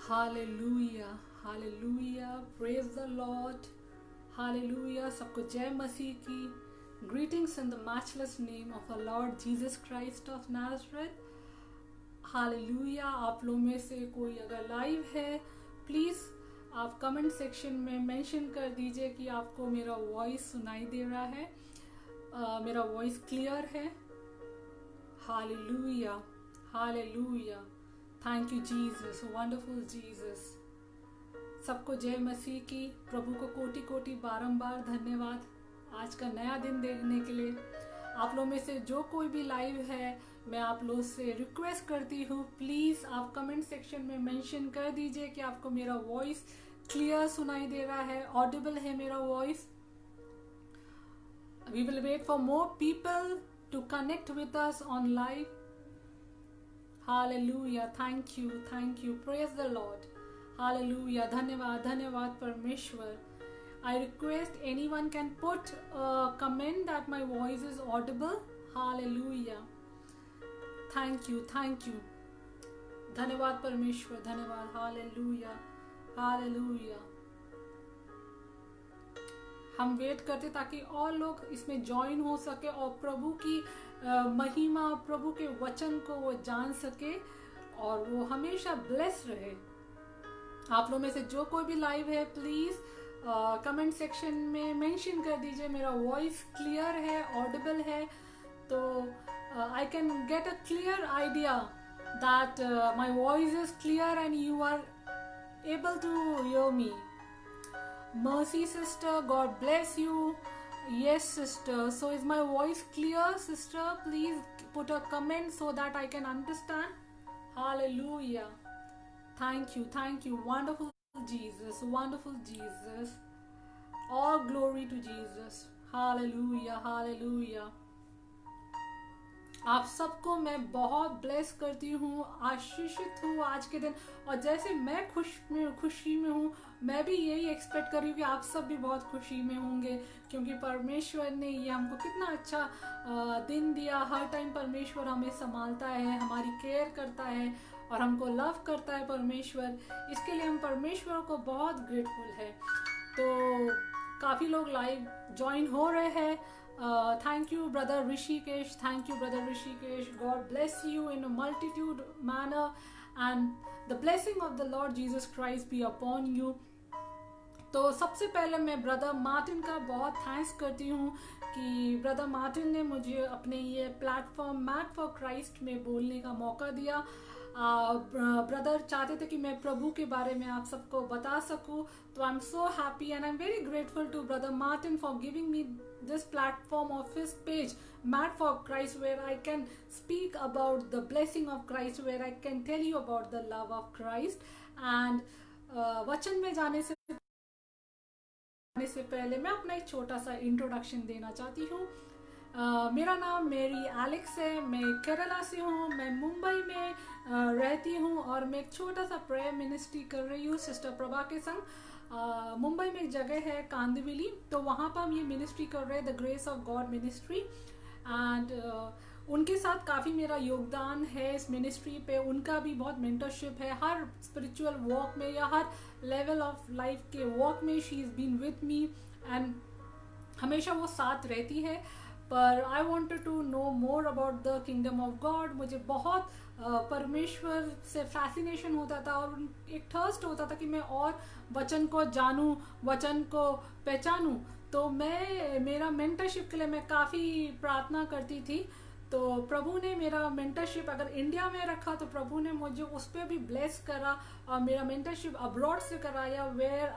Hallelujah, hallelujah, praise the Lord, hallelujah. सबको जय मसीह की। Greetings in the matchless name of a Lord Jesus Christ of Nazareth. Hallelujah. आप लोग में से कोई अगर लाइव है, प्लीज़ आप कमेंट सेक्शन में मेंशन कर दीजिए कि आपको मेरा वॉइस सुनाई दे रहा है, मेरा वॉइस क्लियर है। Hallelujah, hallelujah. Thank you Jesus, wonderful Jesus. सबको जय मसीह की। प्रभु को कोटि कोटि बारंबार धन्यवाद आज का नया दिन देखने के लिए। आप लोग में से जो कोई भी लाइव है, मैं आप लोग से रिक्वेस्ट करती हूँ, प्लीज़ आप कमेंट सेक्शन में मेंशन कर दीजिए कि आपको मेरा वॉइस क्लियर सुनाई दे रहा है, ऑडिबल है मेरा voice. We will wait for more people to connect with us on live. Hallelujah, thank you, praise the Lord. Hallelujah, धन्यवाद, धन्यवाद परमेश्वर। I request anyone can put a comment that my voice is audible. Hallelujah. Thank you. धन्यवाद परमेश्वर, धन्यवाद। Hallelujah, Hallelujah. हम wait करते ताकि और लोग इसमें ज्वाइन हो सके और प्रभु की महिमा, प्रभु के वचन को वो जान सके और वो हमेशा ब्लेस रहे। आप लोग में से जो कोई भी लाइव है, प्लीज कमेंट सेक्शन में मेंशन कर दीजिए मेरा वॉइस क्लियर है, ऑडिबल है, तो I can get a clear idea that my voice is clear and you are able to hear me. Mercy sister, God bless you. Yes sister, so is my voice clear sister? Please put a comment so that I can understand. Hallelujah. Thank you, wonderful Jesus, wonderful Jesus. All glory to Jesus. Hallelujah, hallelujah. आप सबको मैं बहुत bless करती हूँ, आशीषित हूँ आज के दिन। और जैसे मैं खुशी में हूँ, मैं भी यही एक्सपेक्ट कर रही हूँ कि आप सब भी बहुत खुशी में होंगे, क्योंकि परमेश्वर ने ये हमको कितना अच्छा दिन दिया। हर टाइम परमेश्वर हमें संभालता है, हमारी केयर करता है और हमको लव करता है परमेश्वर। इसके लिए हम परमेश्वर को बहुत ग्रेटफुल है। तो काफ़ी लोग लाइव ज्वाइन हो रहे हैं। Thank you, Brother Rishikesh. Thank you, Brother Rishikesh. God bless you in a multitude manner, and the blessing of the Lord Jesus Christ be upon you. तो सबसे पहले मैं ब्रदर मार्टिन का बहुत थैंक्स करती हूँ कि ब्रदर मार्टिन ने मुझे अपने ये प्लेटफॉर्म मैट फॉर क्राइस्ट में बोलने का मौका दिया। ब्रदर चाहते थे कि मैं प्रभु के बारे में आप सबको बता सकूं, तो I am so happy and I am very grateful to brother Martin for giving me this platform of his page Mad for Christ, where I can speak about the blessing of Christ, where I can tell you about the love of Christ. And वचन में जाने से पहले मैं अपना एक छोटा सा इंट्रोडक्शन देना चाहती हूँ। मेरा नाम मेरी एलेक्स है, मैं केरला से हूँ, मैं मुंबई में रहती हूँ और मैं एक छोटा सा प्रेयर मिनिस्ट्री कर रही हूँ सिस्टर प्रभा के संग। मुंबई में एक जगह है कांदिवली, तो वहाँ पर हम ये मिनिस्ट्री कर रहे हैं, the grace of God ministry. And उनके साथ काफ़ी मेरा योगदान है इस मिनिस्ट्री पे। उनका भी बहुत मेंटरशिप है हर स्पिरिचुअल वॉक में या हर लेवल ऑफ लाइफ के वॉक में। She is been with me and हमेशा वो साथ रहती है। पर I wanted to know more about the kingdom of God. मुझे बहुत परमेश्वर से फैसिनेशन होता था और एक थर्स्ट होता था कि मैं और वचन को जानूं, वचन को पहचानूं। तो मेरा मेंटरशिप के लिए मैं काफ़ी प्रार्थना करती थी। तो प्रभु ने मेरा मेंटरशिप अगर इंडिया में रखा, तो प्रभु ने मुझे उस पर भी ब्लेस करा और मेरा मेंटरशिप अब्रॉड से कराया, where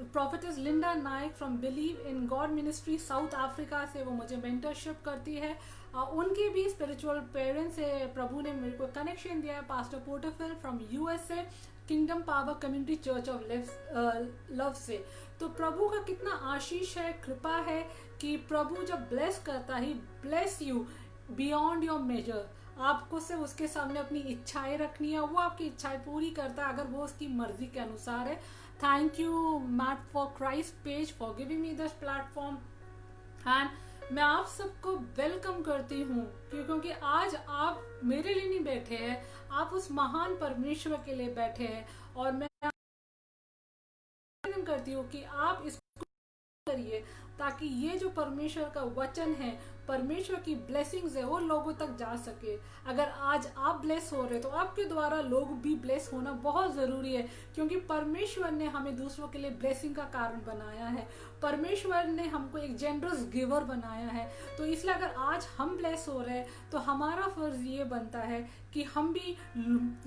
prophetess Linda Nayak from believe in God ministry South Africa से वो मुझे मेंटरशिप करती है। उनके भी स्पिरिचुअल पेरेंट्स से प्रभु ने मेरे को कनेक्शन दिया है, pastor Porterfield from USA, kingdom power community church of love से। तो प्रभु का कितना आशीष है, कृपा है कि प्रभु जब ब्लेस करता है, bless you beyond your measure. आपको सिर्फ उसके सामने अपनी इच्छाएं रखनी है, वो आपकी इच्छाएं पूरी करता है अगर वो उसकी मर्जी के अनुसार है। Thank you Matt for Christ page for giving me this platform and मैं आप सबको वेलकम करती हूँ क्योंकि आज आप मेरे लिए नहीं बैठे हैं, आप उस महान परमेश्वर के लिए बैठे हैं। और मैं आनंद करती हूँ कि आप इसको करिए ताकि ये जो परमेश्वर का वचन है, परमेश्वर की ब्लेसिंग्स है, वो लोगों तक जा सके। अगर आज आप ब्लेस हो रहे तो आपके द्वारा लोग भी ब्लेस होना बहुत ज़रूरी है, क्योंकि परमेश्वर ने हमें दूसरों के लिए ब्लेसिंग का कारण बनाया है। परमेश्वर ने हमको एक जेनरस गिवर बनाया है। तो इसलिए अगर आज हम ब्लेस हो रहे हैं तो हमारा फर्ज ये बनता है कि हम भी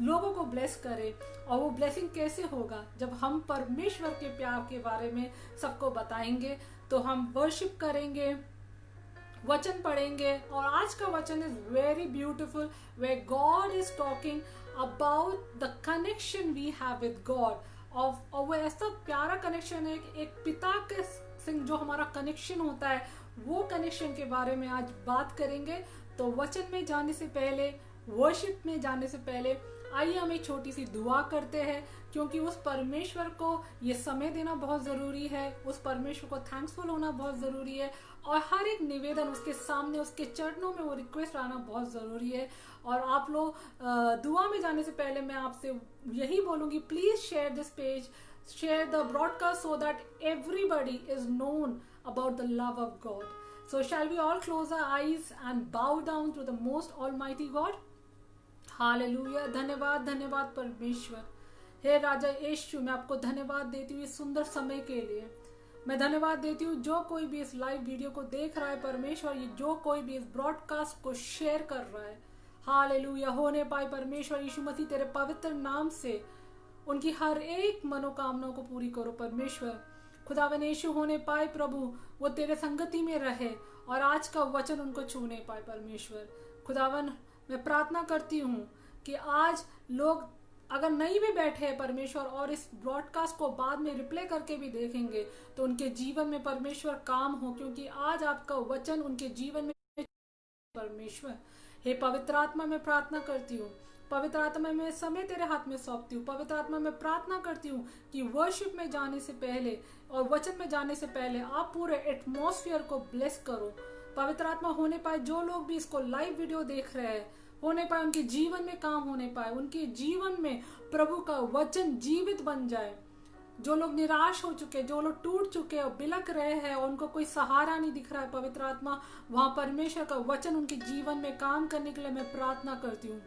लोगों को ब्लेस करें। और वो ब्लेसिंग कैसे होगा? जब हम परमेश्वर के प्यार के बारे में सबको बताएंगे। तो हम वर्शिप करेंगे, वचन पढ़ेंगे, और आज का वचन is very beautiful, where God is talking about the connection we have with God. और वो ऐसा प्यारा कनेक्शन है कि एक पिता के संग जो हमारा कनेक्शन होता है, वो कनेक्शन के बारे में आज बात करेंगे। तो वचन में जाने से पहले, वर्शिप में जाने से पहले, आइए हम एक छोटी सी दुआ करते हैं, क्योंकि उस परमेश्वर को ये समय देना बहुत ज़रूरी है, उस परमेश्वर को थैंक्सफुल होना बहुत ज़रूरी है, और हर एक निवेदन उसके सामने, उसके चरणों में वो रिक्वेस्ट आना बहुत ज़रूरी है। और आप लोग दुआ में जाने से पहले मैं आपसे यही बोलूँगी, please share this page, share the broadcast so that everybody is known about the love of God. So shall we all close our eyes and bow down to the most almighty God? Hallelujah. धन्यवाद, धन्यवाद परमेश्वर। हे राजा यीशु, मैं आपको धन्यवाद देती हूँ इस सुंदर समय के लिए। मैं धन्यवाद देती हूँ जो कोई भी इस लाइव वीडियो को देख रहा है परमेश्वर, ये जो कोई भी इस ब्रॉडकास्ट को शेयर कर रहा है, हालेलुया, होने पाए परमेश्वर यीशु मसीह तेरे पवित्र नाम से उनकी हर एक मनोकामनाओं को पूरी करो परमेश्वर। खुदावन यीशु, होने पाए प्रभु वो तेरे संगति में रहे और आज का वचन उनको छूने पाए परमेश्वर। खुदावन, मैं प्रार्थना करती हूँ कि आज लोग अगर नहीं भी बैठे हैं परमेश्वर और इस ब्रॉडकास्ट को बाद में रिप्ले करके भी देखेंगे, तो उनके जीवन में परमेश्वर काम हो, क्योंकि आज आपका वचन उनके जीवन में परमेश्वर। हे पवित्र आत्मा, मैं प्रार्थना करती हूँ, पवित्र आत्मा में समय तेरे हाथ में सौंपती हूँ। पवित्र आत्मा में प्रार्थना करती हूँ कि वर्शिप में जाने से पहले और वचन में जाने से पहले आप पूरे एटमॉस्फेयर को ब्लेस करो। पवित्र आत्मा, होने पाए जो लोग भी इसको लाइव वीडियो देख रहे हैं, होने पाए उनके जीवन में काम होने पाए, उनके जीवन में प्रभु का वचन जीवित बन जाए। जो लोग निराश हो चुके, जो लोग टूट चुके और बिलक रहे हैं और उनको कोई सहारा नहीं दिख रहा है, पवित्र आत्मा वहां परमेश्वर का वचन उनके जीवन में काम करने के लिए मैं प्रार्थना करती हूँ।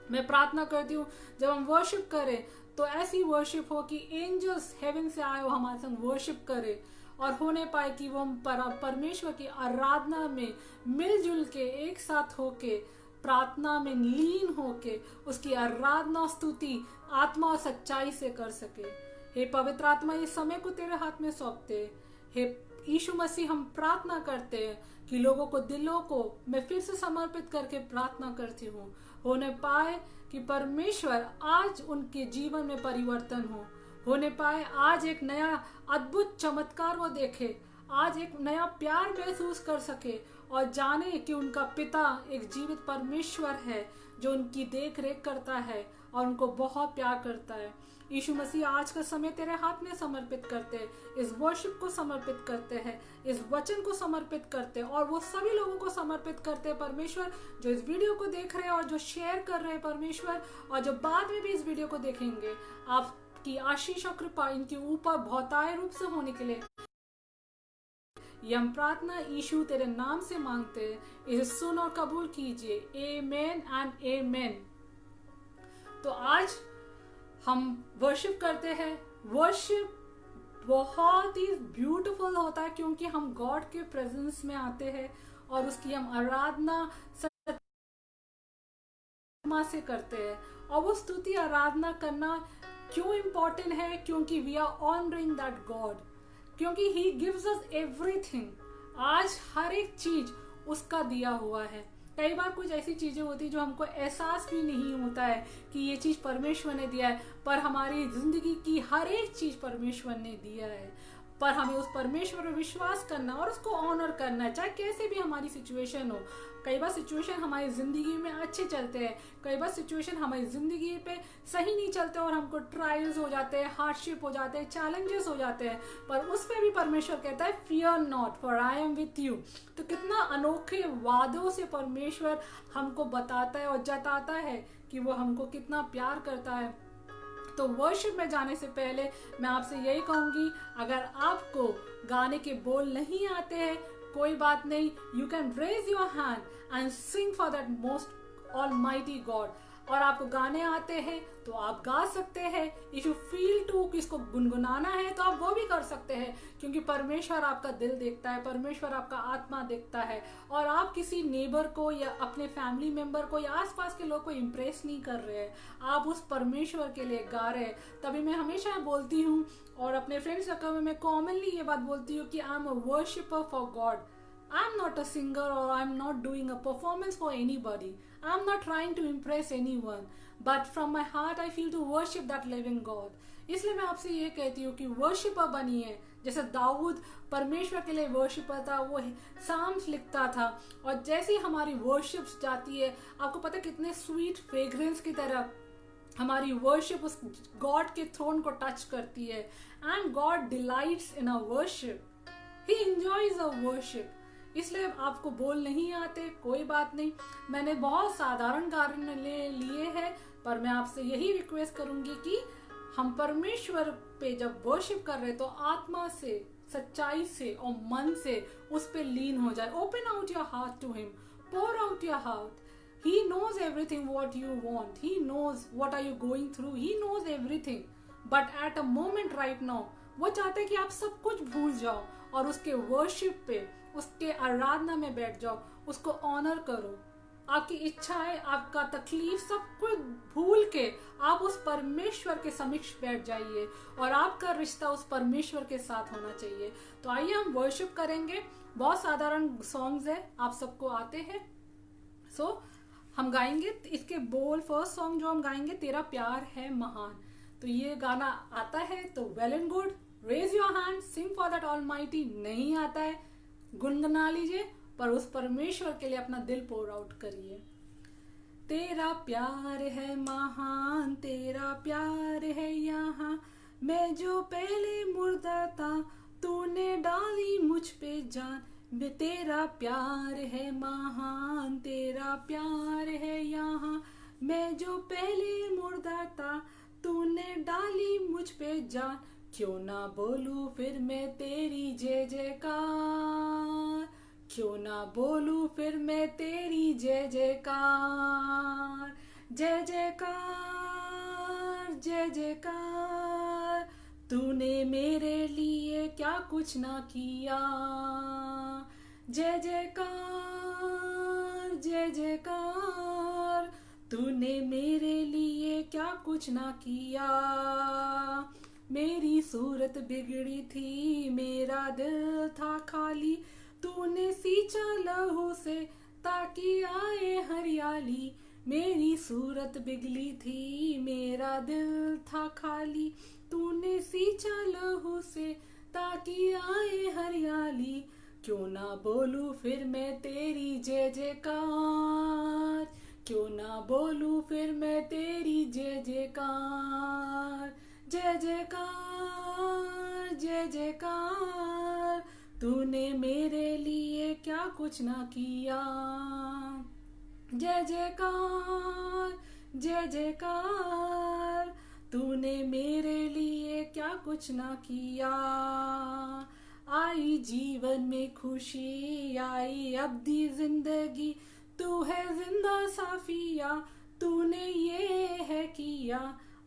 मैं प्रार्थना करती हूँ जब हम वर्शिप करें तो ऐसी वर्शिप हो कि एंजल्स हेवन से आए हो हमारे संग वर्शिप करे, और होने पाए कि वो हम परमेश्वर की आराधना में मिलजुल के एक साथ होके, प्रार्थना में लीन होके उसकी आराधना स्तुति आत्मा और सच्चाई से कर सके। हे पवित्र आत्मा, इस समय को तेरे हाथ में सौंपते। हे यीशु मसीह, हम प्रार्थना करते हैं कि लोगों को, दिलों को मैं फिर से समर्पित करके प्रार्थना करती हूँ, होने पाए कि परमेश्वर आज उनके जीवन में परिवर्तन हो, होने पाए आज एक नया अद्भुत चमत्कार वो देखे, आज एक नया प्यार महसूस कर सके और जाने कि उनका पिता एक जीवित परमेश्वर है जो उनकी देख रेख करता है और उनको बहुत प्यार करता है। यीशु मसीह, आज का समय तेरे हाथ में समर्पित करते हैं, इस वर्शिप को समर्पित करते हैं, इस वचन को समर्पित करते हैं, और वो सभी लोगों को समर्पित करते हैं परमेश्वर जो इस वीडियो को देख रहे हैं और जो शेयर कर रहे हैं परमेश्वर, और जो बाद में भी इस वीडियो को देखेंगे। आपकी आशीष और कृपा इनके ऊपर बहुतायत रूप से होने के लिए ये हम प्रार्थना यीशु तेरे नाम से मांगते हैं, इसे सुन और कबूल कीजिए। आमेन एंड आमेन। तो आज हम वर्शिप करते हैं। वर्शिप बहुत ही ब्यूटीफुल होता है क्योंकि हम गॉड के प्रेजेंस में आते हैं और उसकी हम आराधना से करते हैं। और वो स्तुति आराधना करना क्यों इम्पोर्टेंट है? क्योंकि we are honouring that God, क्योंकि ही गिव्स अस एवरीथिंग। आज हर एक चीज उसका दिया हुआ है। कई बार कुछ ऐसी चीजें होती है जो हमको एहसास भी नहीं होता है कि ये चीज परमेश्वर ने दिया है, पर हमारी जिंदगी की हर एक चीज परमेश्वर ने दिया है। पर हमें उस परमेश्वर पर विश्वास करना और उसको ऑनर करना है, चाहे कैसे भी हमारी सिचुएशन हो। कई बार सिचुएशन हमारी ज़िंदगी में अच्छे चलते हैं, कई बार सिचुएशन हमारी ज़िंदगी पे सही नहीं चलते और हमको ट्रायल्स हो जाते हैं, हार्डशिप हो जाते हैं, चैलेंजेस हो जाते हैं, पर उसमें भी परमेश्वर कहता है fear not for I am with you. तो कितना अनोखे वादों से परमेश्वर हमको बताता है और जताता है कि वो हमको कितना प्यार करता है। तो वर्शिप में जाने से पहले मैं आपसे यही कहूँगी, अगर आपको गाने के बोल नहीं आते हैं कोई बात नहीं, you can raise your hand and sing for that most almighty God. और आपको गाने आते हैं तो आप गा सकते हैं। इफ यू फील टू कि इसको गुनगुनाना है तो आप वो भी कर सकते हैं, क्योंकि परमेश्वर आपका दिल देखता है, परमेश्वर आपका आत्मा देखता है। और आप किसी नेबर को या अपने फैमिली मेंबर को या आसपास के लोग को इम्प्रेस नहीं कर रहे हैं, आप उस परमेश्वर के लिए गा रहे हैं। तभी मैं हमेशा बोलती हूँ और अपने फ्रेंड्स सर्कल में मैं कॉमनली ये बात बोलती हूँ कि I am a worshipper for God. I'm not a singer or I'm not doing a performance for anybody. I'm not trying to impress anyone. But from my heart I feel to worship that living God. इसलिए मैं आपसे ये कहती हूँ कि worshipper बनिए। जैसे दाऊद परमेश्वर के लिए वर्शिपर था, वो साम्स लिखता था, और जैसे हमारी वर्शिप्स जाती है, आपको पता है कितने स्वीट फ्रेग्रेंस की तरह हमारी वर्शिप उस गॉड के थ्रोन को टच करती है। And God delights in a worship, he enjoys a worship. इसलिए आपको बोल नहीं आते कोई बात नहीं, मैंने बहुत साधारण गाने लिए हैं, पर मैं आपसे यही रिक्वेस्ट करूंगी कि हम परमेश्वर पे जब वर्शिप कर रहे तो आत्मा से, सच्चाई से और मन से उस पे लीन हो जाए। Open out your heart to him, pour out your heart. He knows everything what you want. He knows what are you going through. He knows everything. But at a moment right now, वो चाहते हैं कि आप सब कुछ भूल जाओ और उसके वर्शिप पे, उसके आराधना में बैठ जाओ, उसको ऑनर करो। आपकी इच्छाएं, आपका तकलीफ सब कुछ भूल के आप उस परमेश्वर के समक्ष बैठ जाइए और आपका रिश्ता उस परमेश्वर के साथ होना चाहिए। तो आइए हम वर्शिप करेंगे। बहुत साधारण सॉन्ग्स है, आप सबको आते हैं। सो हम गाएंगे इसके बोल। फर्स्ट सॉन्ग जो हम गाएंगे, तेरा प्यार है महान। तो ये गाना आता है तो well and good, raise your hand, sing for that almighty. नहीं आता है गुनगुना लीजिए, पर उस परमेश्वर के लिए अपना दिल पोर आउट करिए। तेरा प्यार है महान, तेरा प्यार है यहाँ, मैं जो पहले मुर्दा था तूने डाली मुझ पे जान। तेरा प्यार है महान, तेरा प्यार है यहाँ, मैं जो पहले मुर्दा था तूने डाली मुझ पे जान। क्यों ना बोलूं फिर मैं तेरी जय जयकार, क्यों ना बोलूं फिर मैं तेरी जय जयकार। जय जयकार, जय जयकार, तूने मेरे लिए क्या कुछ ना किया। जय जयकार, जय जयकार, तूने मेरे लिए क्या कुछ ना किया। मेरी सूरत बिगड़ी थी, मेरा दिल था खाली, तूने सींचा लहू से ताकि आए हरियाली। मेरी सूरत बिगड़ी थी, मेरा दिल था खाली, तूने सींचा लहू से ताकि आए हरियाली। क्यों ना बोलूं फिर मैं तेरी जय जयकार, क्यों ना बोलूं फिर मैं तेरी जय जयकार। जय जयकार, जय जयकार, तूने मेरे लिए क्या कुछ ना किया। जय जयकार, जय जयकार, तूने मेरे लिए क्या कुछ ना किया। आई जीवन में खुशी, आई अब्दी जिंदगी, तू है जिंदा साफिया, तूने ये है किया।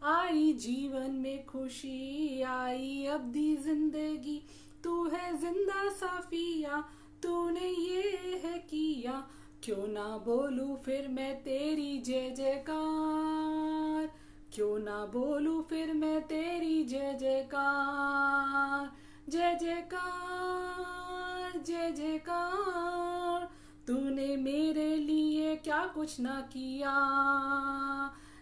आई जीवन में खुशी, आई अब्दी जिंदगी, तू है जिंदा साफिया, तूने ये है किया। क्यों ना बोलूं फिर मैं तेरी जय जयकार, क्यों ना बोलूं फिर मैं तेरी जय जयकार। जय जयकार, जय जयकार, तूने मेरे लिए क्या कुछ ना किया।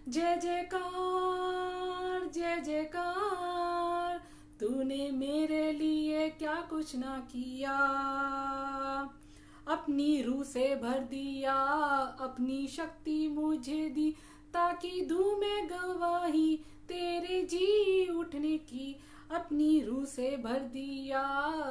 जय जयकार, जय जयकार, तूने मेरे लिए क्या कुछ ना किया। अपनी रूह से भर दिया, अपनी शक्ति मुझे दी, ताकि दूं मैं गवाही तेरे जी उठने की। अपनी रूह से भर दिया,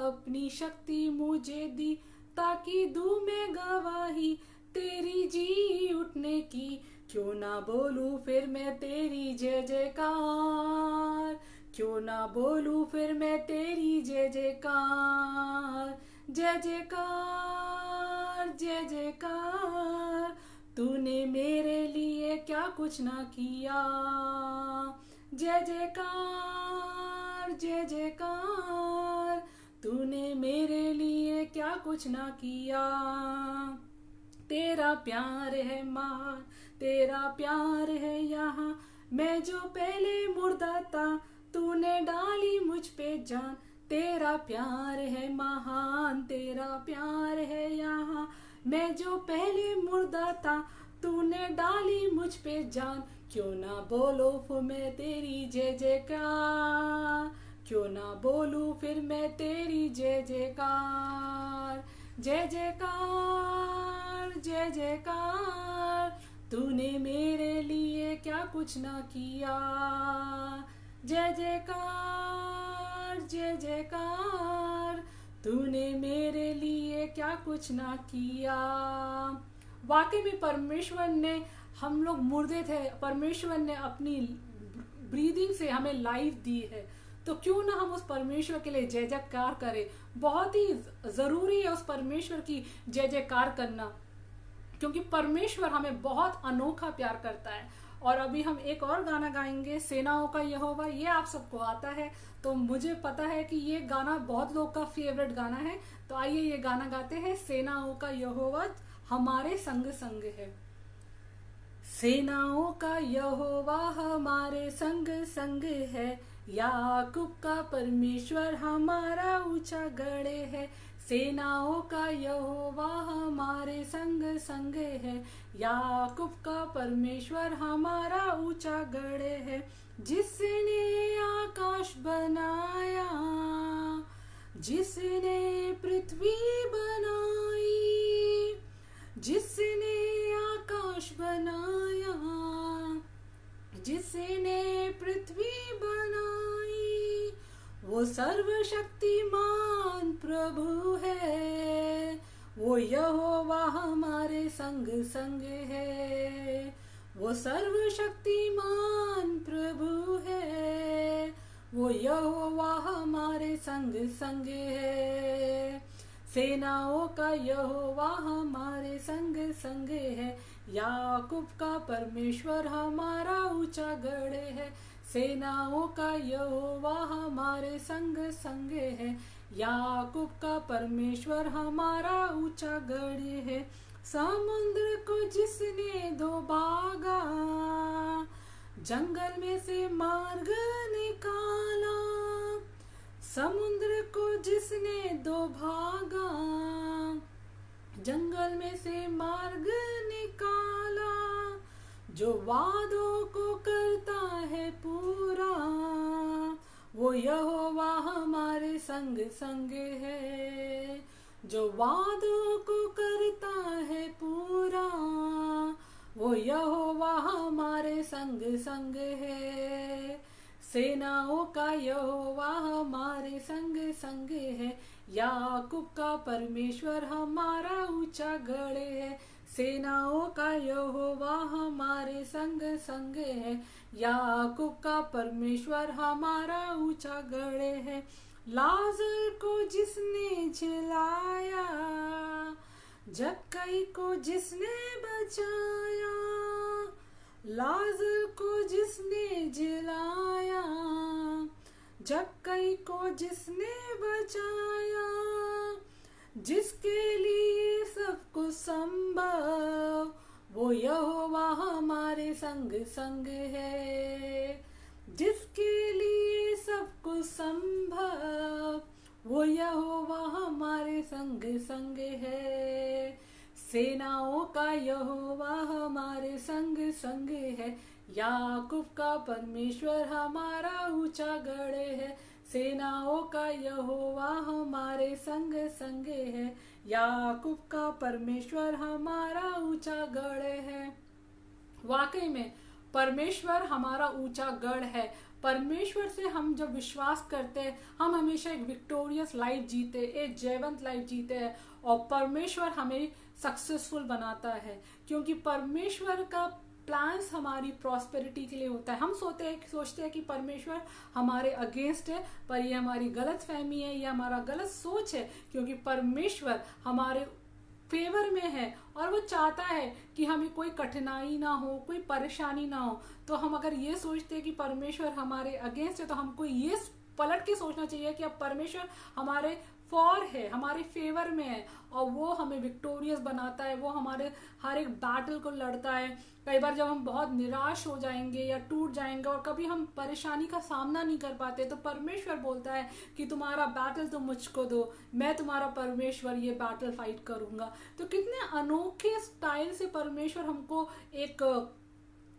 अपनी शक्ति मुझे दी, ताकि दूं मैं गवाही तेरी जी उठने की। क्यों ना बोलूं फिर मैं तेरी जय जयकार, क्यों ना बोलूं फिर मैं तेरी जय जयकार। जय जयकार जय जयकार, तूने मेरे लिए क्या कुछ ना किया। जय जयकार जय जयकार, तूने मेरे लिए क्या कुछ ना किया। तेरा प्यार है महान, तेरा प्यार है यहाँ, मैं जो पहले मुर्दा था तूने डाली मुझ पे जान। तेरा प्यार है महान, तेरा प्यार है यहाँ, मैं जो पहले मुर्दा था तूने डाली मुझ पे जान। क्यों ना बोलो फिर मैं तेरी जय जयकार, क्यों ना बोलूं फिर मैं तेरी जय जयकार। जय जयकार जय जयकार, तूने मेरे लिए क्या कुछ ना किया। जय जयकार जय जयकार, तूने मेरे लिए क्या कुछ ना किया। वाकई में परमेश्वर ने, हम लोग मुर्दे थे, परमेश्वर ने अपनी ब्रीदिंग से हमें लाइफ दी है, तो क्यों ना हम उस परमेश्वर के लिए जय जयकार करें। बहुत ही जरूरी है उस परमेश्वर की जय जयकार करना, क्योंकि परमेश्वर हमें बहुत अनोखा प्यार करता है। और अभी हम एक और गाना गाएंगे, सेनाओं का यहोवा। ये आप सबको आता है, तो मुझे पता है कि ये गाना बहुत लोग का फेवरेट गाना है। तो आइए ये गाना गाते हैं, सेनाओं का यहोवा हमारे संग संग है। सेनाओं का यहोवा हमारे संग संग है, याकूब का परमेश्वर हमारा ऊंचा गढ़ है। सेनाओं का यहोवा हमारे संग संग है, याकूब का परमेश्वर हमारा ऊंचा गढ़ है। जिसने आकाश बनाया, जिसने पृथ्वी बनाई, जिसने आकाश बनाया, जिसने पृथ्वी बनाई, वो सर्वशक्तिमान प्रभु है। वो यहोवा हमारे संग संग है, वो सर्वशक्तिमान प्रभु है। वो यहोवा हमारे संग संग है। सेनाओं का यहोवा हमारे संग संग है, याकूब का परमेश्वर हमारा ऊंचा गढ़ है। सेनाओं का यहोवा हमारे संग संग है, याकूब का परमेश्वर हमारा ऊंचा गढ़ है। समुद्र को जिसने दो भागा, जंगल में से मार्ग निकाला। समुद्र को जिसने दो भागा, जंगल में से मार्ग निकाला। जो वादों को करता है पूरा, वो यहोवा हमारे संग संग है। जो वादों को करता है पूरा, वो यहोवा हमारे संग संग है। सेनाओं का यहोवा हमारे संग संग है, याकूब का परमेश्वर हमारा ऊंचा गढ़ है। सेनाओं का यहोवा हमारे संग संग है, याकूब का परमेश्वर हमारा ऊंचा गढ़ है। लाजर को जिसने जिलाया, जक्कई को जिसने बचाया। लाजर को जिसने जिलाया, जक्कई को जिसने बचाया। जिसके लिए सब कुछ संभव, वो यहोवा हमारे संग संग है। जिसके लिए सब कुछ संभव, वो यहोवा हमारे संग संग है। सेनाओं का यहोवा हमारे संग संग है, याकूब का परमेश्वर हमारा ऊंचा गढ़ है। सेनाओं का यहोवा हमारे संग संग है, याकूब का परमेश्वर हमारा ऊंचा गढ़ है। वाकई में परमेश्वर हमारा ऊंचा गढ़ है। परमेश्वर से हम जब विश्वास करते हैं, हम हमेशा एक विक्टोरियस लाइफ जीते, एक जयवंत लाइफ जीते हैं, और परमेश्वर हमें सक्सेसफुल बनाता है, क्योंकि परमेश्वर का प्लान्स हमारी प्रॉस्पेरिटी के लिए होता है। हम सोचते हैं कि परमेश्वर हमारे अगेंस्ट है, पर ये हमारी गलत फहमी है, ये हमारा गलत सोच है, क्योंकि परमेश्वर हमारे फेवर में है और वो चाहता है कि हमें कोई कठिनाई ना हो, कोई परेशानी ना हो। तो हम अगर ये सोचते हैं कि परमेश्वर हमारे अगेंस्ट है, तो हमको ये पलट के सोचना चाहिए कि अब परमेश्वर हमारे फॉर है, हमारे फेवर में है, और वो हमें विक्टोरियस बनाता है, वो हमारे हर एक बैटल को लड़ता है। कई बार जब हम बहुत निराश हो जाएंगे या टूट जाएंगे और कभी हम परेशानी का सामना नहीं कर पाते, तो परमेश्वर बोलता है कि तुम्हारा बैटल तुम मुझको दो, मैं तुम्हारा परमेश्वर ये बैटल फाइट करूंगा। तो कितने अनोखे स्टाइल से परमेश्वर हमको एक,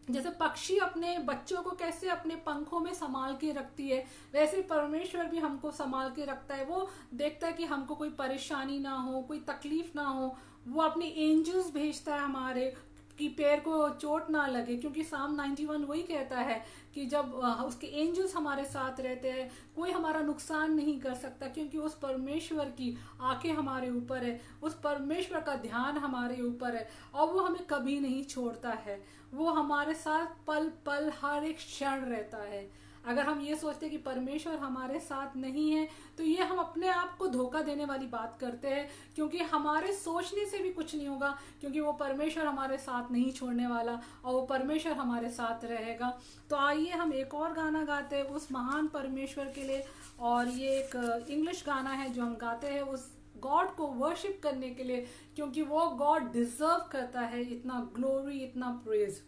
जैसे पक्षी अपने बच्चों को कैसे अपने पंखों में संभाल के रखती है, वैसे परमेश्वर भी हमको संभाल के रखता है। वो देखता है कि हमको कोई परेशानी ना हो, कोई तकलीफ ना हो। वो अपने एंजल्स भेजता है हमारे कि पैर को चोट ना लगे, क्योंकि साम 91 वही कहता है कि जब उसके एंजल्स हमारे साथ रहते हैं, कोई हमारा नुकसान नहीं कर सकता, क्योंकि उस परमेश्वर की आंखें हमारे ऊपर है, उस परमेश्वर का ध्यान हमारे ऊपर है, और वो हमें कभी नहीं छोड़ता है। वो हमारे साथ पल पल हर एक क्षण रहता है। अगर हम ये सोचते हैं कि परमेश्वर हमारे साथ नहीं है, तो ये हम अपने आप को धोखा देने वाली बात करते हैं, क्योंकि हमारे सोचने से भी कुछ नहीं होगा, क्योंकि वो परमेश्वर हमारे साथ नहीं छोड़ने वाला, और वो परमेश्वर हमारे साथ रहेगा। तो आइए हम एक और गाना गाते हैं उस महान परमेश्वर के लिए, और ये एक इंग्लिश गाना है जो हम गाते हैं उस गॉड को वर्शिप करने के लिए, क्योंकि वो गॉड डिजर्व करता है इतना ग्लोरी, इतना प्रेज।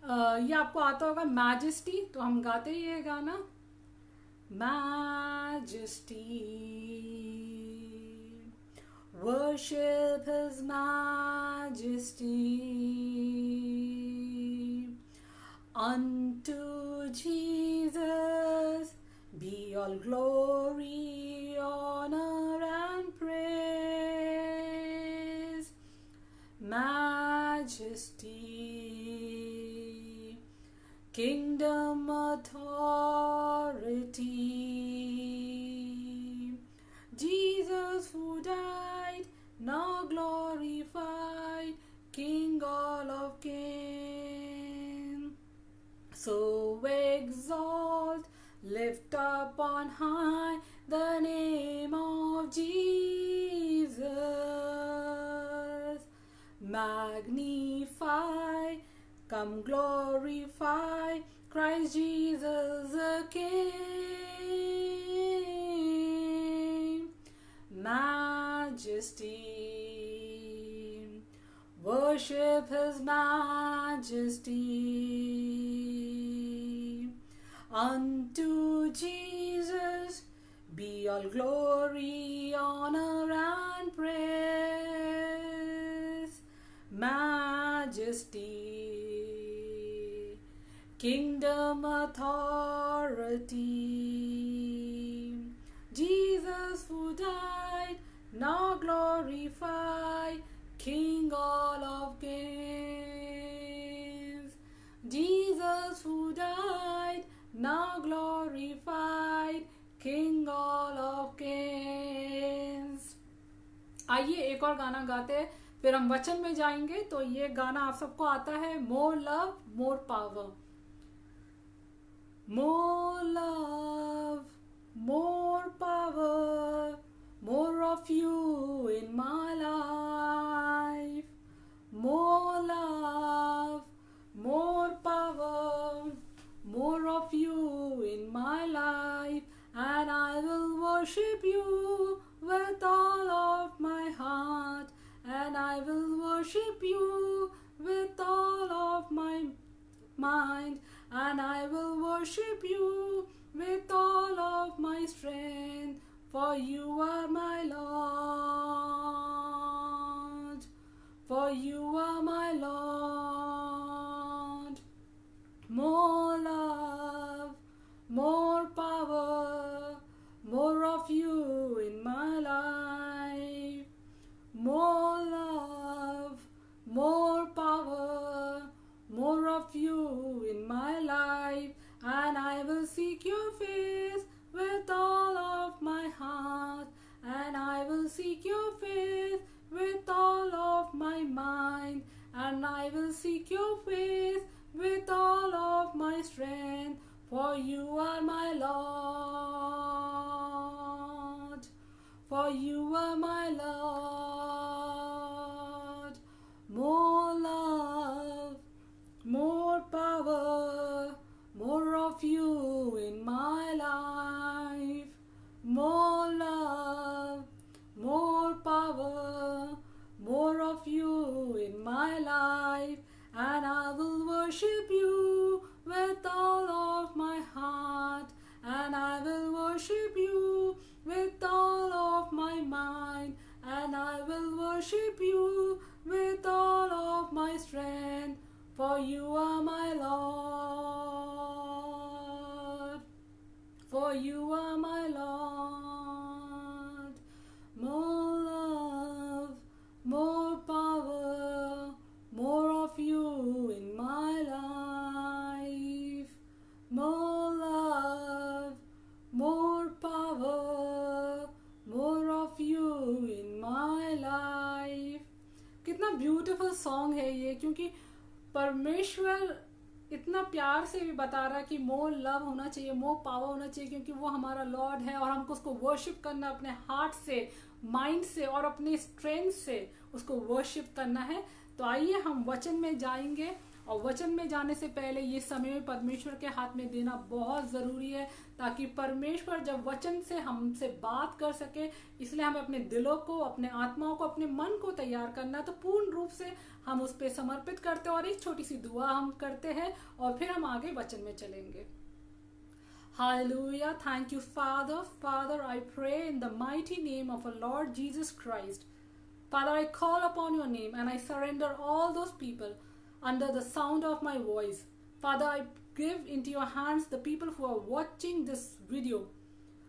ये आपको आता होगा मैजेस्टी, तो हम गाते ही ये गाना, majesty worship his majesty, unto Jesus be all glory, honor and praise, majesty, kingdom, authority, Jesus who died, now glorified, King all of kings. So exalt, lift up on high the name of Jesus. Magnify, come glorify Christ Jesus the King. Majesty, worship his majesty, unto Jesus be all glory, honor and praise, majesty, kingdom, authority, Jesus who died, now glorified, King all of kings. Jesus who died, now glorified, King all of kings. आइए एक और गाना गाते हैं, फिर हम वचन में जाएंगे। तो ये गाना आप सबको आता है, more love more power. More love, more power, more of you in my life. More love, more power, more of you in my life. And I will worship you with all of my heart. And I will worship you with all of my mind, and I will worship you with all of my strength, for you are my Lord, for you are my Lord. More love, more power, seek your face with all of my heart, and I will seek your face with all of my mind, and I will seek your face with all of my strength, for you are my Lord, for you are my Lord. More love, more power, more of you in my life. More love, more power, more of you in my life. And I will worship you with all of my heart, and I will worship you with all of my mind, and I will worship you with all of my strength, for you are my Lord, for you are my Lord. More love, more power, more of you in my life. More love, more power, more of you in my life. कितना beautiful song है ये, क्योंकि परमेश्वर इतना प्यार से भी बता रहा है कि मोर लव होना चाहिए, मोर पावर होना चाहिए, क्योंकि वो हमारा लॉर्ड है और हमको उसको वर्शिप करना अपने हार्ट से, माइंड से और अपने स्ट्रेंथ से उसको वर्शिप करना है। तो आइए हम वचन में जाएंगे, और वचन में जाने से पहले ये समय परमेश्वर के हाथ में देना बहुत ज़रूरी है, ताकि परमेश्वर जब वचन से हमसे बात कर सके। इसलिए हमें अपने दिलों को, अपने आत्माओं को, अपने मन को तैयार करना है। तो पूर्ण रूप से हम उस पर समर्पित करते हैं और एक छोटी सी दुआ हम करते हैं और फिर हम आगे वचन में चलेंगे। Hallelujah. Thank you, Father. Father, I pray in the mighty name of our Lord Jesus Christ. Father, I call upon your name and I surrender all those people under the sound of my voice. Father, I give into your hands the people who are watching this video.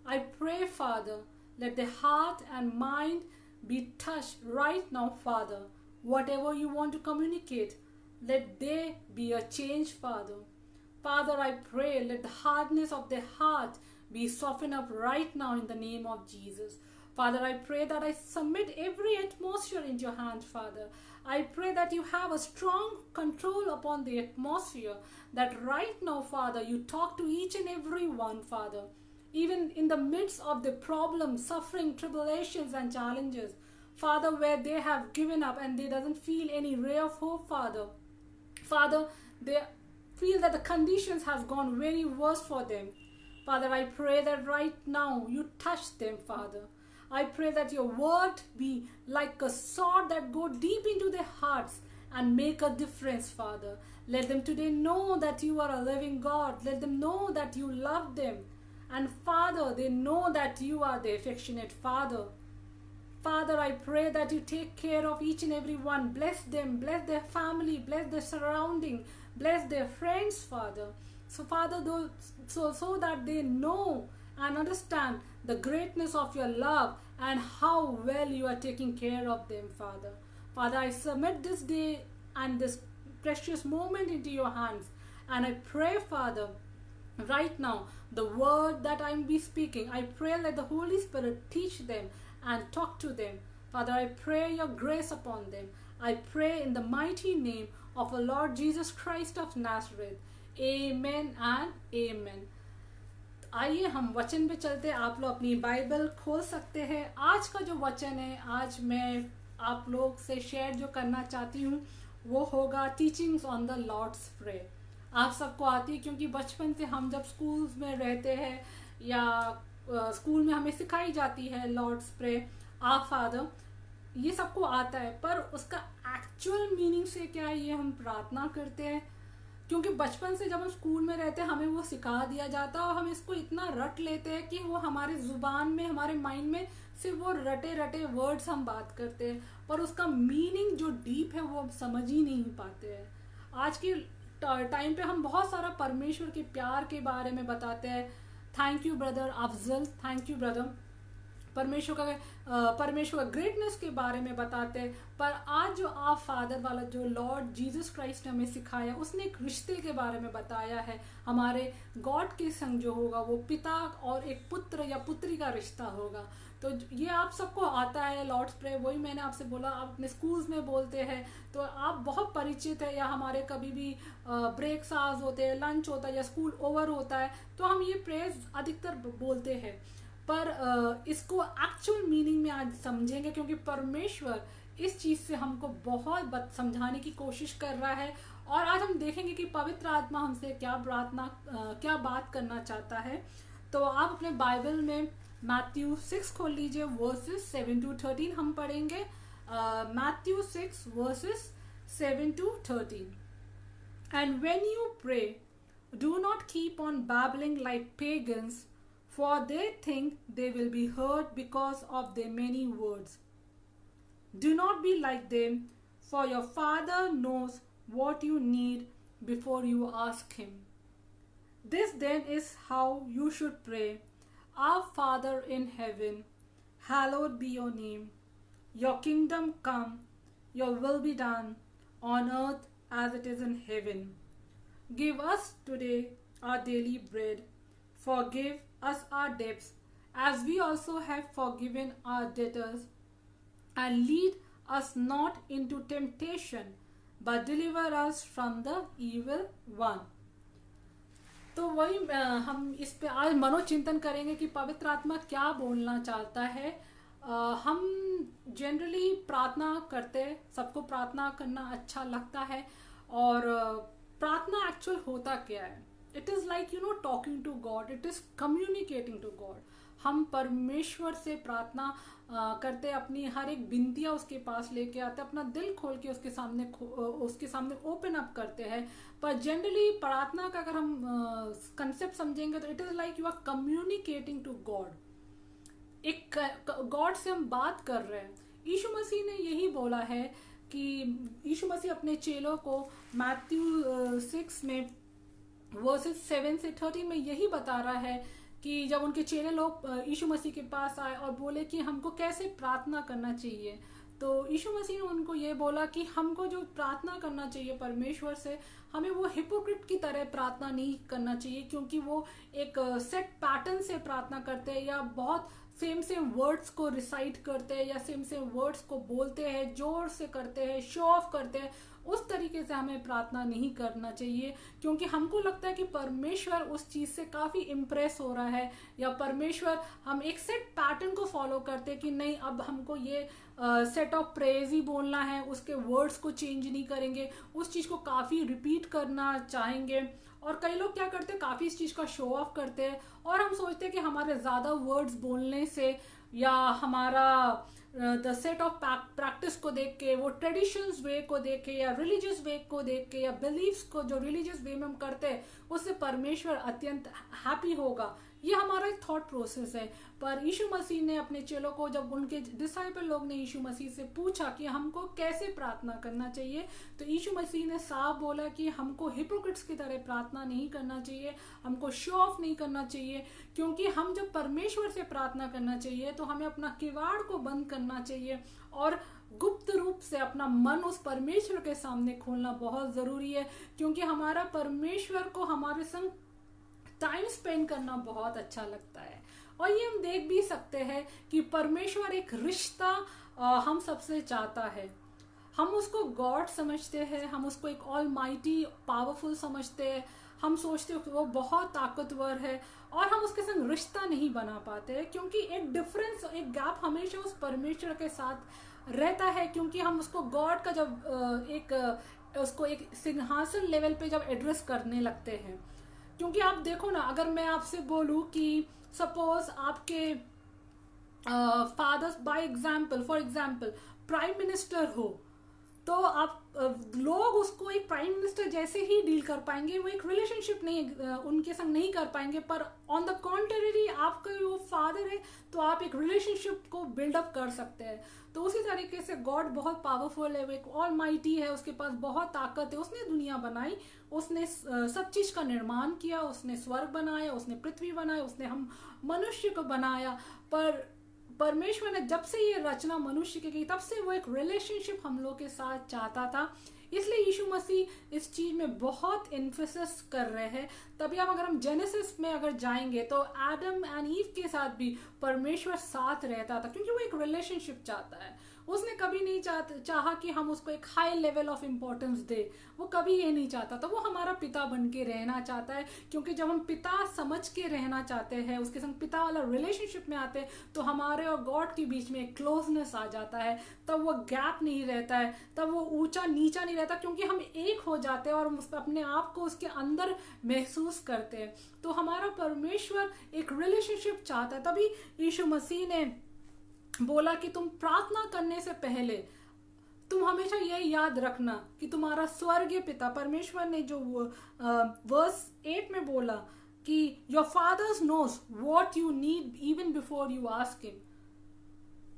I pray, Father, let their heart and mind be touched right now, Father. Whatever you want to communicate, let there be a change, Father. Father, I pray, let the hardness of their heart be softened up right now in the name of Jesus. Father, I pray that I submit every atmosphere into your hands, Father. I pray that you have a strong control upon the atmosphere, that right now, Father, you talk to each and every one, Father. Even in the midst of the problems, suffering, tribulations and challenges, Father, where they have given up and they doesn't feel any ray of hope, Father. Father, they feel that the conditions have gone very worse for them. Father, I pray that right now you touch them, Father. I pray that your word be like a sword that go deep into their hearts and make a difference, Father. Let them today know that you are a living God. Let them know that you love them. And Father, they know that you are the affectionate Father. Father, I pray that you take care of each and every one. Bless them, bless their family, bless their surrounding, bless their friends, Father. So, Father, so that they know and understand the greatness of your love and how well you are taking care of them, Father. Father, I submit this day and this precious moment into your hands. And I pray, Father, right now, the word that I will be speaking, I pray let the Holy Spirit teach them and talk to them. Father, I pray your grace upon them. I pray in the mighty name of our Lord Jesus Christ of Nazareth. Amen and amen. आइए हम वचन पे चलते हैं। आप लोग अपनी Bible खोल सकते हैं। आज का जो वचन है, आज मैं आप लोग से शेयर जो करना चाहती हूँ वो होगा teachings on the Lord's prayer. आप सबको आती है, क्योंकि बचपन से हम जब स्कूल्स में रहते हैं या स्कूल में हमें सिखाई जाती है लॉर्ड्स प्रेयर, आ फादर, ये सबको आता है, पर उसका एक्चुअल मीनिंग से क्या है ये हम प्रार्थना करते हैं, क्योंकि बचपन से जब हम स्कूल में रहते हैं हमें वो सिखा दिया जाता है और हम इसको इतना रट लेते हैं कि वो हमारे जुबान में, हमारे माइंड में सिर्फ वो रटे रटे वर्ड्स हम बात करते हैं, पर उसका मीनिंग जो डीप है वो हम समझ ही नहीं पाते हैं। आज के टाइम पे हम बहुत सारा परमेश्वर के प्यार के बारे में बताते हैं। Thank you brother Afzal, thank you brother. परमेश्वर का ग्रेटनेस के बारे में बताते हैं। पर आज जो आप फादर वाला जो लॉर्ड जीसस क्राइस्ट ने हमें सिखाया, उसने एक रिश्ते के बारे में बताया है। हमारे गॉड के संग जो होगा वो पिता और एक पुत्र या पुत्री का रिश्ता होगा। तो ये आप सबको आता है लॉर्ड्स प्रे, वही मैंने आपसे बोला, आप अपने स्कूल्स में बोलते हैं तो आप बहुत परिचित है, या हमारे कभी भी ब्रेक्स आवर्स होते हैं, लंच होता है या स्कूल ओवर होता है तो हम ये प्रेयर्स अधिकतर बोलते हैं। पर इसको एक्चुअल मीनिंग में आज समझेंगे, क्योंकि परमेश्वर इस चीज़ से हमको बहुत समझाने की कोशिश कर रहा है। और आज हम देखेंगे कि पवित्र आत्मा हमसे क्या बात करना चाहता है। तो आप अपने बाइबल में मैथ्यू 6 खोल लीजिए, वर्सेस 7 to 13 हम पढ़ेंगे। Matthew 6 versus 7 to 13। And when you pray, do not keep on babbling like pagans, for they think they will be heard because of their many words. Do not be like them, for your Father knows what you need before you ask Him. This then is how you should pray. Our Father in heaven, hallowed be your name. Your kingdom come, your will be done on earth as it is in heaven. Give us today our daily bread. Forgive us our debts, as we also have forgiven our debtors. And lead us not into temptation, but deliver us from the evil one. तो वही हम इस पे आज मनोचिंतन करेंगे कि पवित्र आत्मा क्या बोलना चाहता है। हम जनरली प्रार्थना करते, सबको प्रार्थना करना अच्छा लगता है। और प्रार्थना एक्चुअल होता क्या है? It is like talking to God, it is communicating to God. हम परमेश्वर से प्रार्थना करते, अपनी हर एक विनतियाँ उसके पास लेके आते, अपना दिल खोल के उसके सामने ओपन अप करते हैं। पर जनरली प्रार्थना का अगर हम कंसेप्ट समझेंगे तो it is like you are communicating to God. एक गॉड से हम बात कर रहे हैं। यीशु मसीह ने यही बोला है कि यीशु मसीह अपने चेलों को मैथ्यू 6 में वर्सेस 7 से 13 में यही बता रहा है कि जब उनके चेले लोग यीशु मसीह के पास आए और बोले कि हमको कैसे प्रार्थना करना चाहिए, तो यीशु मसीह ने उनको ये बोला कि हमको जो प्रार्थना करना चाहिए परमेश्वर से, हमें वो हिपोक्रिट की तरह प्रार्थना नहीं करना चाहिए, क्योंकि वो एक सेट पैटर्न से प्रार्थना करते हैं या बहुत सेम वर्ड्स को रिसाइट करते हैं या सेम वर्ड्स को बोलते हैं, जोर से करते हैं, शो ऑफ करते हैं। उस तरीके से हमें प्रार्थना नहीं करना चाहिए, क्योंकि हमको लगता है कि परमेश्वर उस चीज़ से काफ़ी इम्प्रेस हो रहा है, या परमेश्वर हम एक सेट पैटर्न को फॉलो करते हैं कि नहीं अब हमको ये सेट ऑफ प्रेज ही बोलना है, उसके वर्ड्स को चेंज नहीं करेंगे, उस चीज़ को काफ़ी रिपीट करना चाहेंगे। और कई लोग क्या करते हैं, काफ़ी इस चीज़ का शो ऑफ करते हैं और हम सोचते हैं कि हमारे ज़्यादा वर्ड्स बोलने से या हमारा द सेट ऑफ प्रैक्टिस को देख के, वो ट्रेडिशंस वे को देख के या रिलीजियस वे को देख के या बिलीव्स को जो रिलीजियस वे में हम करते हैं, उससे परमेश्वर अत्यंत हैप्पी होगा। ये हमारा एक थॉट प्रोसेस है। पर यीशु मसीह ने अपने चेलों को, जब उनके डिसाइपल लोग ने यीशु मसीह से पूछा कि हमको कैसे प्रार्थना करना चाहिए, तो यीशु मसीह ने साफ बोला कि हमको हिपोक्रिट्स की तरह प्रार्थना नहीं करना चाहिए, हमको शो ऑफ नहीं करना चाहिए। क्योंकि हम जब परमेश्वर से प्रार्थना करना चाहिए तो हमें अपना किवाड़ को बंद करना चाहिए और गुप्त रूप से अपना मन उस परमेश्वर के सामने खोलना बहुत ज़रूरी है, क्योंकि हमारा परमेश्वर को हमारे संग टाइम स्पेंड करना बहुत अच्छा लगता है। और ये हम देख भी सकते हैं कि परमेश्वर एक रिश्ता हम सबसे चाहता है। हम उसको गॉड समझते हैं, हम उसको एक ऑल माइटी पावरफुल समझते हैं, हम सोचते हैं कि वो बहुत ताकतवर है, और हम उसके संग रिश्ता नहीं बना पाते, क्योंकि एक डिफरेंस, एक गैप हमेशा उस परमेश्वर के साथ रहता है। क्योंकि हम उसको गॉड का जब उसको एक सिंहासन लेवल पे जब एड्रेस करने लगते हैं, क्योंकि आप देखो ना, अगर मैं आपसे बोलूं कि सपोज आपके fathers by example, for example prime minister हो, तो आप लोग उसको एक प्राइम मिनिस्टर जैसे ही डील कर पाएंगे, वो एक रिलेशनशिप नहीं उनके संग नहीं कर पाएंगे। पर ऑन द कॉन्ट्ररी आपका वो फादर है तो आप एक रिलेशनशिप को बिल्डअप कर सकते हैं। तो उसी तरीके से गॉड बहुत पावरफुल है, वो एक ऑल माइटी है, उसके पास बहुत ताकत है, उसने दुनिया बनाई, उसने सब चीज का निर्माण किया, उसने स्वर्ग बनाया, उसने पृथ्वी बनाया, उसने हम मनुष्य को बनाया। पर परमेश्वर ने जब से ये रचना मनुष्य की की तब से वो एक रिलेशनशिप हम लोग के साथ चाहता था। इसलिए यीशु मसीह इस चीज में बहुत एम्फेसिस कर रहे हैं। तभी हम अगर हम जेनेसिस में अगर जाएंगे तो एडम एंड ईव के साथ भी परमेश्वर साथ रहता था, क्योंकि वो एक रिलेशनशिप चाहता है। उसने कभी नहीं चाहा कि हम उसको एक हाई लेवल ऑफ इम्पोर्टेंस दे, वो कभी ये नहीं चाहता। तो वो हमारा पिता बन के रहना चाहता है, क्योंकि जब हम पिता समझ के रहना चाहते हैं, उसके संग पिता वाला रिलेशनशिप में आते हैं, तो हमारे और गॉड के बीच में एक क्लोजनेस आ जाता है। तब वो गैप नहीं रहता है, तब वो ऊंचा नीचा नहीं रहता, क्योंकि हम एक हो जाते हैं और अपने आप को उसके अंदर महसूस करते हैं। तो हमारा परमेश्वर एक रिलेशनशिप चाहता है। तभी यीशु मसीह ने बोला कि तुम प्रार्थना करने से पहले तुम हमेशा ये याद रखना कि तुम्हारा स्वर्गीय पिता, परमेश्वर ने जो वर्स 8 में बोला कि your fathers knows what you need even before you ask him.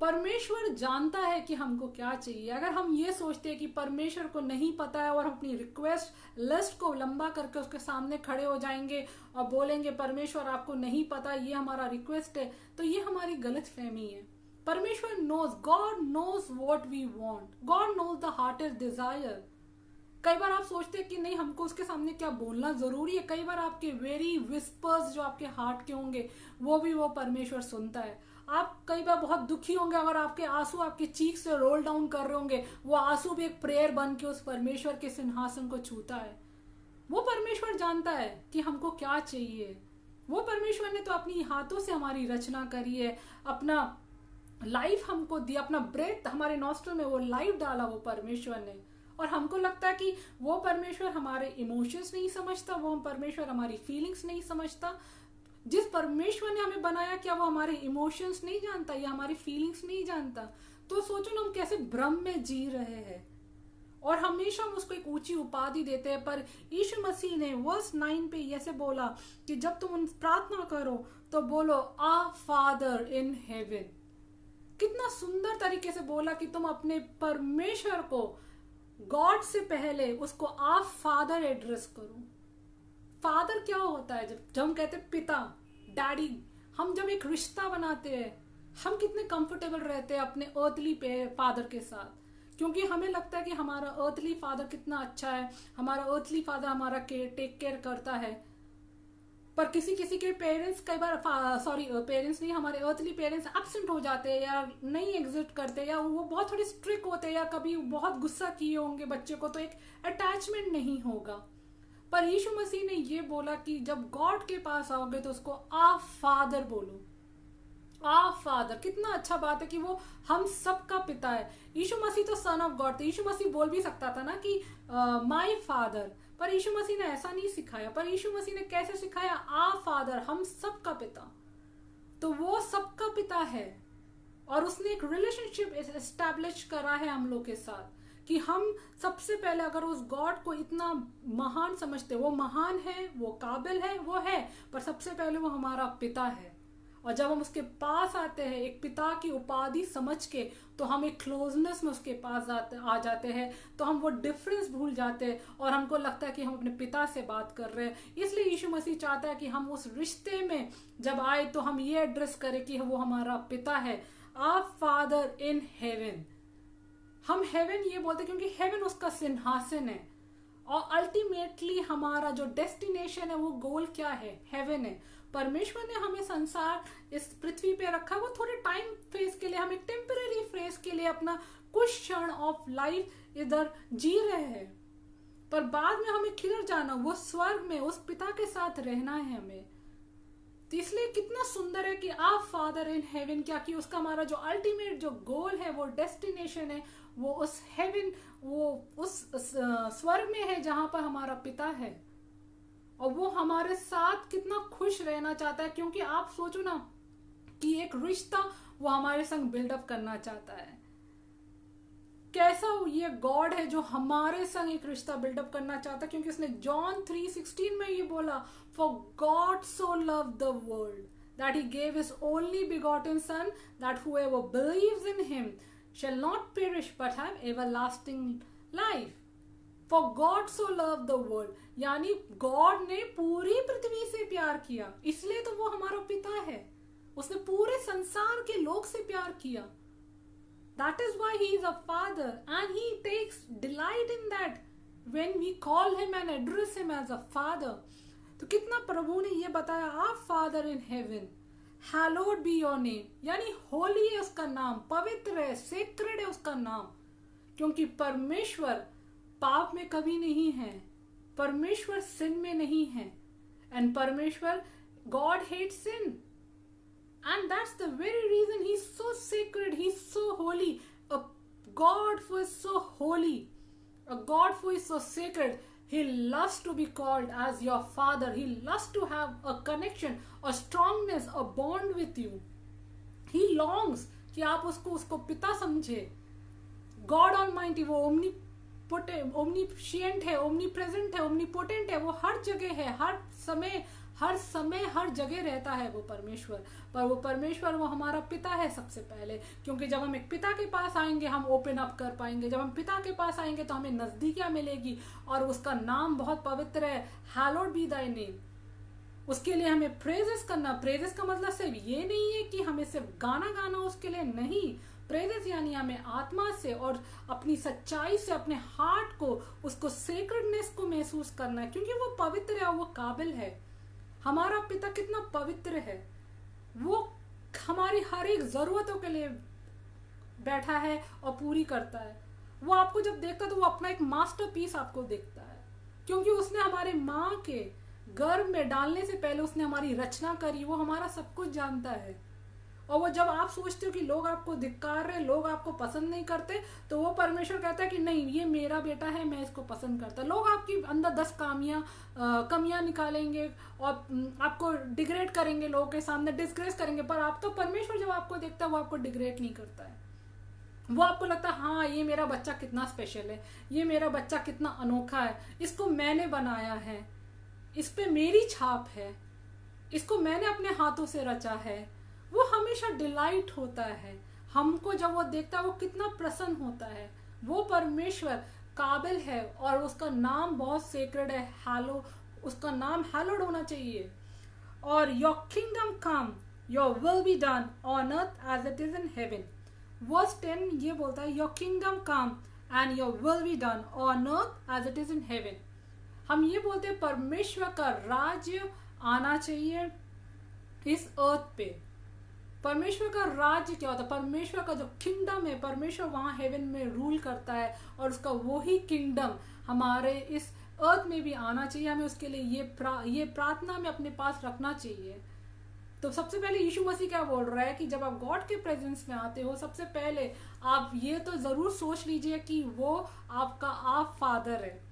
परमेश्वर जानता है कि हमको क्या चाहिए। अगर हम ये सोचते हैं कि परमेश्वर को नहीं पता है और अपनी रिक्वेस्ट लिस्ट को लंबा करके उसके सामने खड़े हो जाएंगे और बोलेंगे परमेश्वर आपको नहीं पता, ये हमारा रिक्वेस्ट है, तो ये हमारी गलत फहमी है। परमेश्वर knows, God knows what we want, God knows the heartiest desire. कई बार आप सोचते हैं कि नहीं हमको उसके सामने क्या बोलना जरूरी है। कई बार आपके वेरी विस्पर्स जो आपके हार्ट के होंगे वो परमेश्वर सुनता है। आप कई बार बहुत दुखी होंगे, अगर आपके आंसू आपके चीख से रोल डाउन कर रहे होंगे, वो आंसू भी एक प्रेयर बन के उस परमेश्वर के सिंहासन को छूता है। वो परमेश्वर जानता है कि हमको क्या चाहिए। वो परमेश्वर ने तो अपनी हाथों से हमारी रचना करी है, अपना लाइफ हमको दिया, अपना ब्रेथ हमारे नॉस्ट्रल में वो लाइफ डाला वो परमेश्वर ने। और हमको लगता है कि वो परमेश्वर हमारे इमोशंस नहीं समझता, वो परमेश्वर हमारी फीलिंग्स नहीं समझता। जिस परमेश्वर ने हमें बनाया, क्या वो हमारे इमोशंस नहीं जानता या हमारी फीलिंग्स नहीं जानता? तो सोचो ना हम कैसे भ्रम में जी रहे हैं और हमेशा हम उसको एक ऊंची उपाधि देते हैं। पर यीशु मसीह ने वर्स 9 पे ऐसे बोला कि जब तुम प्रार्थना करो तो बोलो आ फादर इन हेवन। कितना सुंदर तरीके से बोला कि तुम अपने परमेश्वर को गॉड से पहले उसको आप फादर एड्रेस करो। फादर क्या होता है? जब हम कहते हैं पिता, डैडी, हम जब एक रिश्ता बनाते हैं, हम कितने कंफर्टेबल रहते हैं अपने अर्थली फादर के साथ, क्योंकि हमें लगता है कि हमारा अर्थली फादर कितना अच्छा है, हमारा अर्थली फादर हमारा टेक केयर करता है। पर किसी के पेरेंट्स कई बार पेरेंट्स नहीं, हमारे अर्थली पेरेंट्स एब्सेंट हो जाते हैं या नहीं एग्जिस्ट करते, या वो बहुत थोड़े स्ट्रिक्ट होते हैं, या कभी बहुत गुस्सा किए होंगे बच्चे को, तो एक अटैचमेंट नहीं होगा। पर यीशु मसीह ने ये बोला कि जब गॉड के पास आओगे तो उसको आ फादर बोलो। आ फादर, कितना अच्छा बात है कि वो हम सबका पिता है। यीशु मसीह तो सन ऑफ गॉड थे। यीशु मसीह बोल भी सकता था ना कि माय फादर, पर यीशु मसीह ने ऐसा नहीं सिखाया। पर यीशु मसीह ने कैसे सिखाया? आ फादर, हम सबका पिता। तो वो सबका पिता है और उसने एक रिलेशनशिप एस्टैब्लिश करा है हम लोग के साथ कि हम सबसे पहले अगर उस गॉड को इतना महान समझते, वो महान है, वो काबिल है, वो है, पर सबसे पहले वो हमारा पिता है। और जब हम उसके पास आते हैं एक पिता की उपाधि समझ के, तो हम एक क्लोजनेस में उसके पास आ जाते हैं, तो हम वो डिफरेंस भूल जाते हैं और हमको लगता है कि हम अपने पिता से बात कर रहे हैं। इसलिए यीशु मसीह चाहता है कि हम उस रिश्ते में जब आए तो हम ये एड्रेस करें कि वो हमारा पिता है। Our father in heaven. हम हेवन ये बोलते हैं क्योंकि हेवन उसका सिंहासन है और अल्टीमेटली हमारा जो डेस्टिनेशन है, वो गोल क्या है? हेवन है। परमेश्वर ने हमें संसार इस पृथ्वी पे रखा, वो थोड़े टाइम फेज के लिए, हम एक टेम्पररी फेज के लिए अपना कुछ क्षण ऑफ लाइफ इधर जी रहे हैं, पर बाद में हमें किधर जाना? वो स्वर्ग में उस पिता के साथ रहना है हमें। तो इसलिए कितना सुंदर है कि आप फादर इन हेवन, क्या कि उसका हमारा जो अल्टीमेट जो गोल है, वो डेस्टिनेशन है, वो उस हेवन, वो उस स्वर्ग में है जहां पर हमारा पिता है और वो हमारे साथ कितना खुश रहना चाहता है। क्योंकि आप सोचो ना कि एक रिश्ता वो हमारे संग बिल्डअप करना चाहता है। कैसा ये गॉड है जो हमारे संग एक रिश्ता बिल्डअप करना चाहता है, क्योंकि उसने जॉन 3:16 में ये बोला, for God so love the world that he gave his only begotten son that whoever believes in him shall not perish but have everlasting life. For God so loved the world, यानी God ने पूरी पृथ्वी से प्यार किया, इसलिए तो वो हमारा पिता है। उसने पूरे संसार के लोग से प्यार किया. That is why he is a father and he takes delight in that when we call him and address him as a father. तो कितना प्रभु ने ये बताया, आप Father in heaven, hallowed be your name, यानी होली है उसका नाम, पवित्र है, सेक्रेड है उसका नाम, क्योंकि परमेश्वर पाप में कभी नहीं है, परमेश्वर सिन में नहीं है, एंड परमेश्वर God hate sin, and that's the very reason he's so sacred, he's so holy. A God who is so holy, a God who is so sacred, he loves to be called as your father. He loves to have a connection, a strongness, a bond with you. He longs कि आप उसको पिता समझे. God Almighty, वो ओमनीशिएंट है, omnipresent है, omnipotent है, वो हर जगह है, हर समय हर जगह रहता है वो परमेश्वर. पर वो परमेश्वर वो हमारा पिता है सबसे पहले, क्योंकि जब हम एक पिता के पास आएंगे हम ओपन अप कर पाएंगे. जब हम पिता के पास आएंगे तो हमें नजदीकियां मिलेगी, और उसका नाम बहुत पवित्र है, हैलोड बी दाई नेम. उसके लिए हमें प्रेजेस करना. प्रेजेस का मतलब सिर्फ ये नहीं है कि हमें सिर्फ गाना गाना उसके लिए नहीं. प्रेजेस यानी हमें आत्मा से और अपनी सच्चाई से अपने हार्ट को, उसको सेक्रेडनेस को महसूस करना है, क्योंकि वो पवित्र है और वो काबिल है. हमारा पिता कितना पवित्र है, वो हमारी हर एक जरूरतों के लिए बैठा है और पूरी करता है. वो आपको जब देखता है तो वो अपना एक मास्टरपीस आपको देखता है, क्योंकि उसने हमारे माँ के गर्भ में डालने से पहले उसने हमारी रचना करी. वो हमारा सब कुछ जानता है. और वो जब आप सोचते हो कि लोग आपको धिक्कार रहे, लोग आपको पसंद नहीं करते, तो वो परमेश्वर कहता है कि नहीं, ये मेरा बेटा है, मैं इसको पसंद करता. लोग आपकी अंदर 10 कमियां निकालेंगे और आपको डिग्रेड करेंगे, लोगों के सामने डिस्ग्रेस करेंगे, पर आप तो परमेश्वर जब आपको देखता है वो आपको डिग्रेड नहीं करता है. वो आपको लगता है हाँ ये मेरा बच्चा कितना स्पेशल है, ये मेरा बच्चा कितना अनोखा है, इसको मैंने बनाया है, इस पे मेरी छाप है, इसको मैंने अपने हाथों से रचा है. वो हमेशा डिलाइट होता है हमको, जब वो देखता है वो कितना प्रसन्न होता है. वो परमेश्वर काबिल है और उसका नाम बहुत सेक्रेड है, हैलो, उसका नाम हैलोड होना चाहिए. और your kingdom come, your will be done on earth as it is in heaven. Verse 10 ये बोलता है, your kingdom come and your will be done on earth as it is in heaven. हम ये बोलते हैं परमेश्वर का राज्य आना चाहिए इस अर्थ पे. परमेश्वर का राज्य क्या होता है? परमेश्वर का जो किंगडम है, परमेश्वर वहां हेवन में रूल करता है, और उसका वही किंगडम हमारे इस अर्थ में भी आना चाहिए. हमें उसके लिए ये प्रार्थना में अपने पास रखना चाहिए. तो सबसे पहले यीशु मसीह क्या बोल रहा है कि जब आप गॉड के प्रेजेंस में आते हो, सबसे पहले आप ये तो जरूर सोच लीजिए कि वो आपका आप फादर है,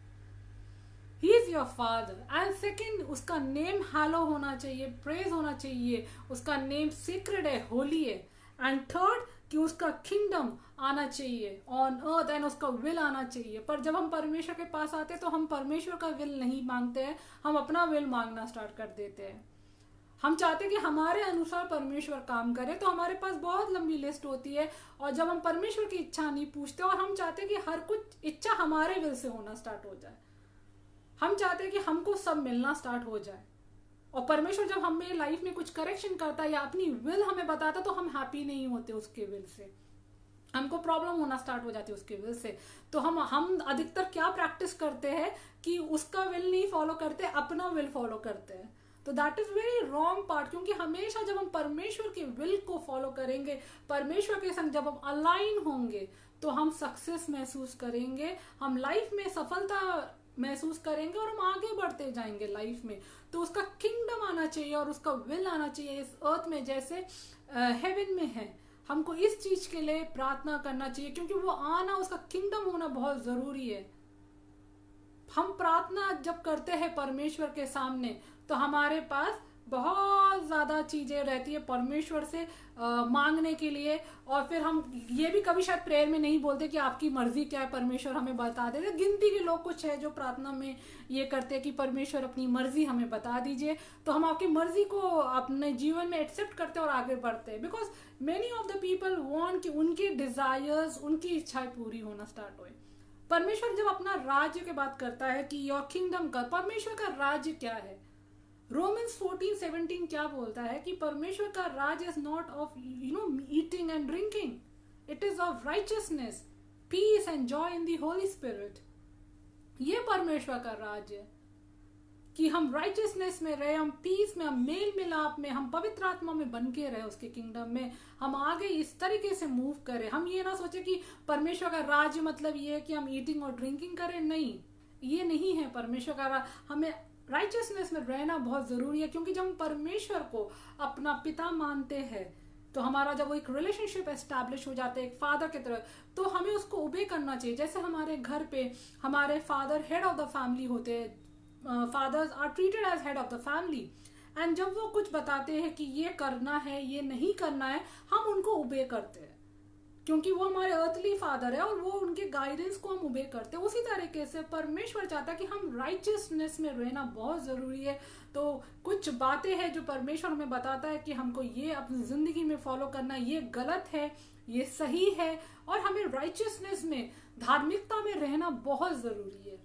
He is your father. And second, उसका नेम हैलो होना चाहिए, प्रेज होना चाहिए, उसका नेम सीक्रेट है, होली है. एंड थर्ड, कि उसका किंगडम आना चाहिए ऑन अर्थ, एंड उसका विल आना चाहिए. पर जब हम परमेश्वर के पास आते हैं तो हम परमेश्वर का विल नहीं मांगते हैं, हम अपना विल मांगना स्टार्ट कर देते हैं. हम चाहते हैं कि हमारे अनुसार परमेश्वर काम करे, तो हमारे पास बहुत लंबी लिस्ट होती है. और जब हम परमेश्वर की इच्छा नहीं पूछते, और हम चाहते हैं कि हर कुछ इच्छा हमारे विल से होना स्टार्ट हो जाए, हम चाहते हैं कि हमको सब मिलना स्टार्ट हो जाए. और परमेश्वर जब हमें लाइफ में कुछ करेक्शन करता है या अपनी विल हमें बताता, तो हम हैप्पी नहीं होते उसके विल से, हमको प्रॉब्लम होना स्टार्ट हो जाती है उसके विल से. तो हम अधिकतर क्या प्रैक्टिस करते हैं कि उसका विल नहीं फॉलो करते, अपना विल फॉलो करते हैं. तो that is very wrong part, क्योंकि हमेशा जब हम परमेश्वर के विल को फॉलो करेंगे, परमेश्वर के संग जब हम अलाइन होंगे, तो हम सक्सेस महसूस करेंगे, हम लाइफ में सफलता महसूस करेंगे, और हम आगे बढ़ते जाएंगे लाइफ में. तो उसका किंगडम आना चाहिए और उसका विल आना चाहिए इस अर्थ में, जैसे हेवन में है. हमको इस चीज के लिए प्रार्थना करना चाहिए, क्योंकि वो आना, उसका किंगडम होना बहुत जरूरी है. हम प्रार्थना जब करते हैं परमेश्वर के सामने, तो हमारे पास बहुत ज्यादा चीजें रहती है परमेश्वर से मांगने के लिए. और फिर हम ये भी कभी शायद प्रेयर में नहीं बोलते कि आपकी मर्जी क्या है, परमेश्वर हमें बता देते. गिनती के लोग कुछ है जो प्रार्थना में ये करते हैं कि परमेश्वर अपनी मर्जी हमें बता दीजिए, तो हम आपकी मर्जी को अपने जीवन में एक्सेप्ट करते हैं और आगे बढ़ते हैं. Because many of the people want कि उनके डिजायर्स, उनकी इच्छाएं पूरी होना स्टार्ट हो. परमेश्वर जब अपना राज्य की बात करता है कि योर किंगडम का, परमेश्वर का राज्य क्या है? रोमन्स 14:17 क्या बोलता है कि परमेश्वर का राज is not of eating and drinking, it is of righteousness, peace and joy in the Holy Spirit. ये परमेश्वर का राज है कि हम राइचियसनेस में रहे, हम पीस में, हम मेल मिलाप में, हम पवित्र आत्मा में बन के रहे, उसके किंगडम में हम आगे इस तरीके से मूव करें। हम ये ना सोचे कि परमेश्वर का राज मतलब ये है कि हम ईटिंग और ड्रिंकिंग करें, नहीं, ये नहीं है परमेश्वर का राज। हमें राइचियसनेस में रहना बहुत जरूरी है, क्योंकि जब हम परमेश्वर को अपना पिता मानते हैं तो हमारा जब वो एक रिलेशनशिप एस्टैब्लिश हो जाता है एक फादर की तरह, तो हमें उसको ओबे करना चाहिए। जैसे हमारे घर पे हमारे father head of the family होते हैं, fathers are treated as head of the family, and जब वो कुछ बताते हैं कि ये करना है ये नहीं करना है, हम उनको ओबे करते हैं क्योंकि वो हमारे अर्थली फादर है और वो उनके गाइडेंस को हम ओबे करते हैं। उसी तरीके से परमेश्वर चाहता है कि हम राइचियसनेस में रहना बहुत जरूरी है। तो कुछ बातें हैं जो परमेश्वर हमें बताता है कि हमको ये अपनी जिंदगी में फॉलो करना, ये गलत है, ये सही है, और हमें राइचियसनेस में, धार्मिकता में रहना बहुत जरूरी है।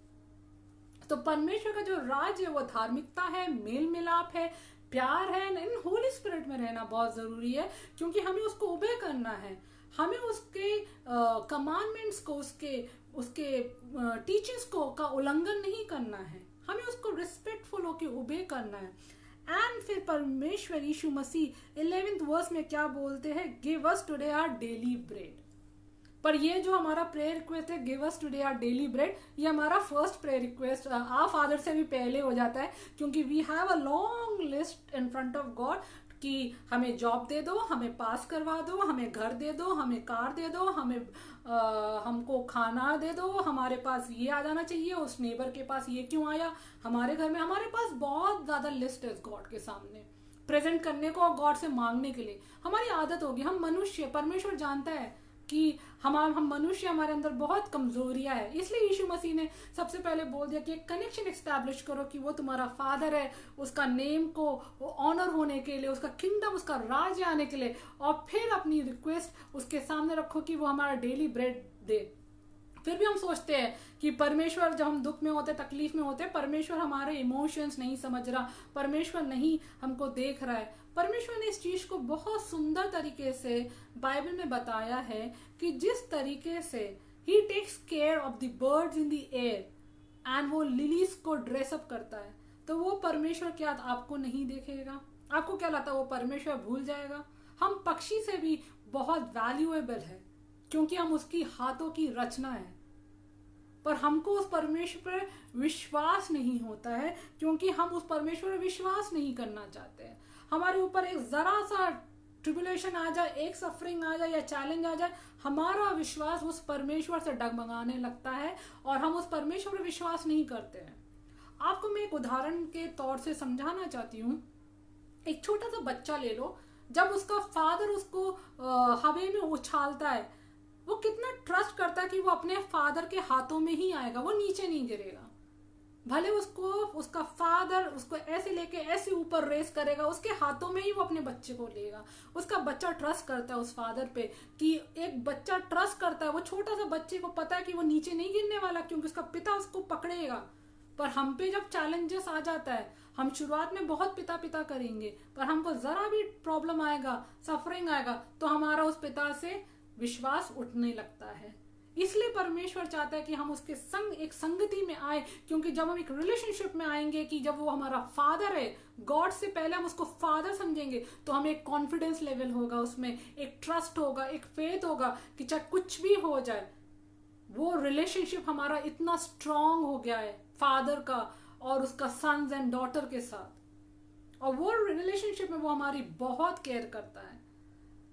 तो परमेश्वर का जो राज है वो धार्मिकता है, मेल मिलाप है, प्यार है, इन होली स्पिरिट में रहना बहुत जरूरी है, क्योंकि हमें उसको ओबे करना है। हमें उसके कमांडमेंट्स को, उसके टीचिंग्स को का उल्लंघन नहीं करना है, हमें उसको रिस्पेक्टफुल होके ओबे करना है। एंड फिर परमेश्वर यीशु मसीह 11th वर्स में क्या बोलते हैं, give us today our daily bread. पर ये जो हमारा प्रेयर रिक्वेस्ट है, give us today our daily bread, ये हमारा first prayer request our father से भी पहले हो जाता है, क्योंकि we have a long list in front of God कि हमें जॉब दे दो, हमें पास करवा दो, हमें घर दे दो, हमें कार दे दो, हमको खाना दे दो, हमारे पास ये आ जाना चाहिए, उस नेबर के पास ये क्यों आया हमारे घर में। हमारे पास बहुत ज्यादा लिस्ट है गॉड के सामने प्रेजेंट करने को और गॉड से मांगने के लिए। हमारी आदत होगी, हम मनुष्य, परमेश्वर जानता है कि हम मनुष्य, हमारे अंदर बहुत कमजोरियां है, इसलिए यीशु मसीह ने सबसे पहले बोल दिया कि एक कनेक्शन एस्टैब्लिश करो कि वो तुम्हारा फादर है, उसका नेम को ऑनर होने के लिए, उसका किंगडम, उसका राज्य आने के लिए, और फिर अपनी रिक्वेस्ट उसके सामने रखो कि वो हमारा डेली ब्रेड दे। फिर भी हम सोचते हैं कि परमेश्वर, जब हम दुख में होते, तकलीफ में होते, परमेश्वर हमारे इमोशंस नहीं समझ रहा, परमेश्वर नहीं हमको देख रहा है। परमेश्वर ने इस चीज को बहुत सुंदर तरीके से बाइबल में बताया है कि जिस तरीके से ही takes care of the birds in the air and वो लिलीज को ड्रेसअप करता है, तो वो परमेश्वर क्या आपको नहीं देखेगा? आपको क्या लगता है वो परमेश्वर भूल जाएगा? हम पक्षी से भी बहुत वैल्यूएबल है क्योंकि हम उसकी हाथों की रचना है, पर हमको उस परमेश्वर पर विश्वास नहीं होता है क्योंकि हम उस परमेश्वर पर विश्वास नहीं करना चाहते हैं। हमारे ऊपर एक जरा सा ट्रिबुलेशन आ जाए, एक सफरिंग आ जाए या चैलेंज आ जाए, हमारा विश्वास उस परमेश्वर से डगमगाने लगता है और हम उस परमेश्वर पर विश्वास नहीं करते हैं। आपको मैं एक उदाहरण के तौर से समझाना चाहती हूँ। एक छोटा सा बच्चा ले लो, जब उसका फादर उसको हवा में उछालता है, वो कितना ट्रस्ट करता है कि वो अपने फादर के हाथों में ही आएगा, वो नीचे नहीं गिरेगा। भले उसको उसका फादर उसको ऐसे लेके ऐसे ऊपर रेस करेगा, उसके हाथों में ही वो अपने बच्चे को लेगा। उसका बच्चा ट्रस्ट करता है उस फादर पे, कि एक बच्चा ट्रस्ट करता है, वो छोटा सा बच्चे को पता है कि वो नीचे नहीं गिरने वाला क्योंकि उसका पिता उसको पकड़ेगा। पर हम पे जब चैलेंजेस आ जाता है, हम शुरुआत में बहुत पिता पिता करेंगे, पर हमको जरा भी प्रॉब्लम आएगा, सफरिंग आएगा, तो हमारा उस पिता से विश्वास उठने लगता है। इसलिए परमेश्वर चाहता है कि हम उसके संग एक संगति में आए, क्योंकि जब हम एक रिलेशनशिप में आएंगे कि जब वो हमारा फादर है, गॉड से पहले हम उसको फादर समझेंगे, तो हमें एक कॉन्फिडेंस लेवल होगा, उसमें एक ट्रस्ट होगा, एक फेथ होगा कि चाहे कुछ भी हो जाए, वो रिलेशनशिप हमारा इतना स्ट्रांग हो गया है फादर का और उसका सन्स एंड डॉटर के साथ, और वो रिलेशनशिप में वो हमारी बहुत केयर करता है।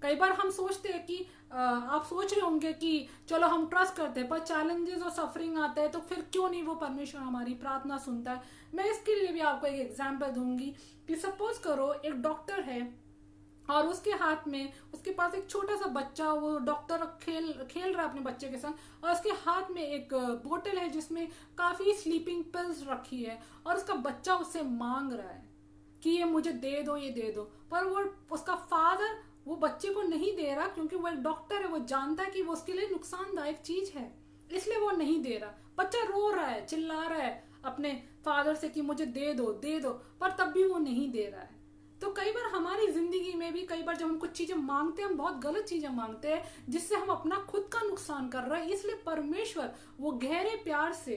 कई बार हम सोचते हैं कि आप सोच रहे होंगे कि चलो हम ट्रस्ट करते हैं, पर चैलेंजेस और सफरिंग आता है तो फिर क्यों नहीं वो परमेश्वर हमारी प्रार्थना सुनता है। मैं इसके लिए भी आपको एक एग्जांपल दूंगी कि सपोज करो एक डॉक्टर है और उसके हाथ में, उसके पास एक छोटा सा बच्चा, वो डॉक्टर खेल रहा है अपने बच्चे के संग, और उसके हाथ में एक बोतल है जिसमें काफी स्लीपिंग पिल्स रखी है, और उसका बच्चा उससे मांग रहा है कि ये मुझे दे दो, ये दे दो, पर वो उसका फादर वो बच्चे को नहीं दे रहा क्योंकि वो एक डॉक्टर है, वो जानता है कि वो उसके लिए नुकसानदायक चीज है, इसलिए वो नहीं दे रहा। बच्चा रो रहा है, चिल्ला रहा है, अपने फादर से कि मुझे दे दो दे दो, पर तब भी वो नहीं दे रहा है। तो कई बार हमारी जिंदगी में भी कई बार जब हम कुछ चीजें मांगते हैं, हम बहुत गलत चीजें मांगते हैं जिससे हम अपना खुद का नुकसान कर रहे हैं। इसलिए परमेश्वर वो गहरे प्यार से,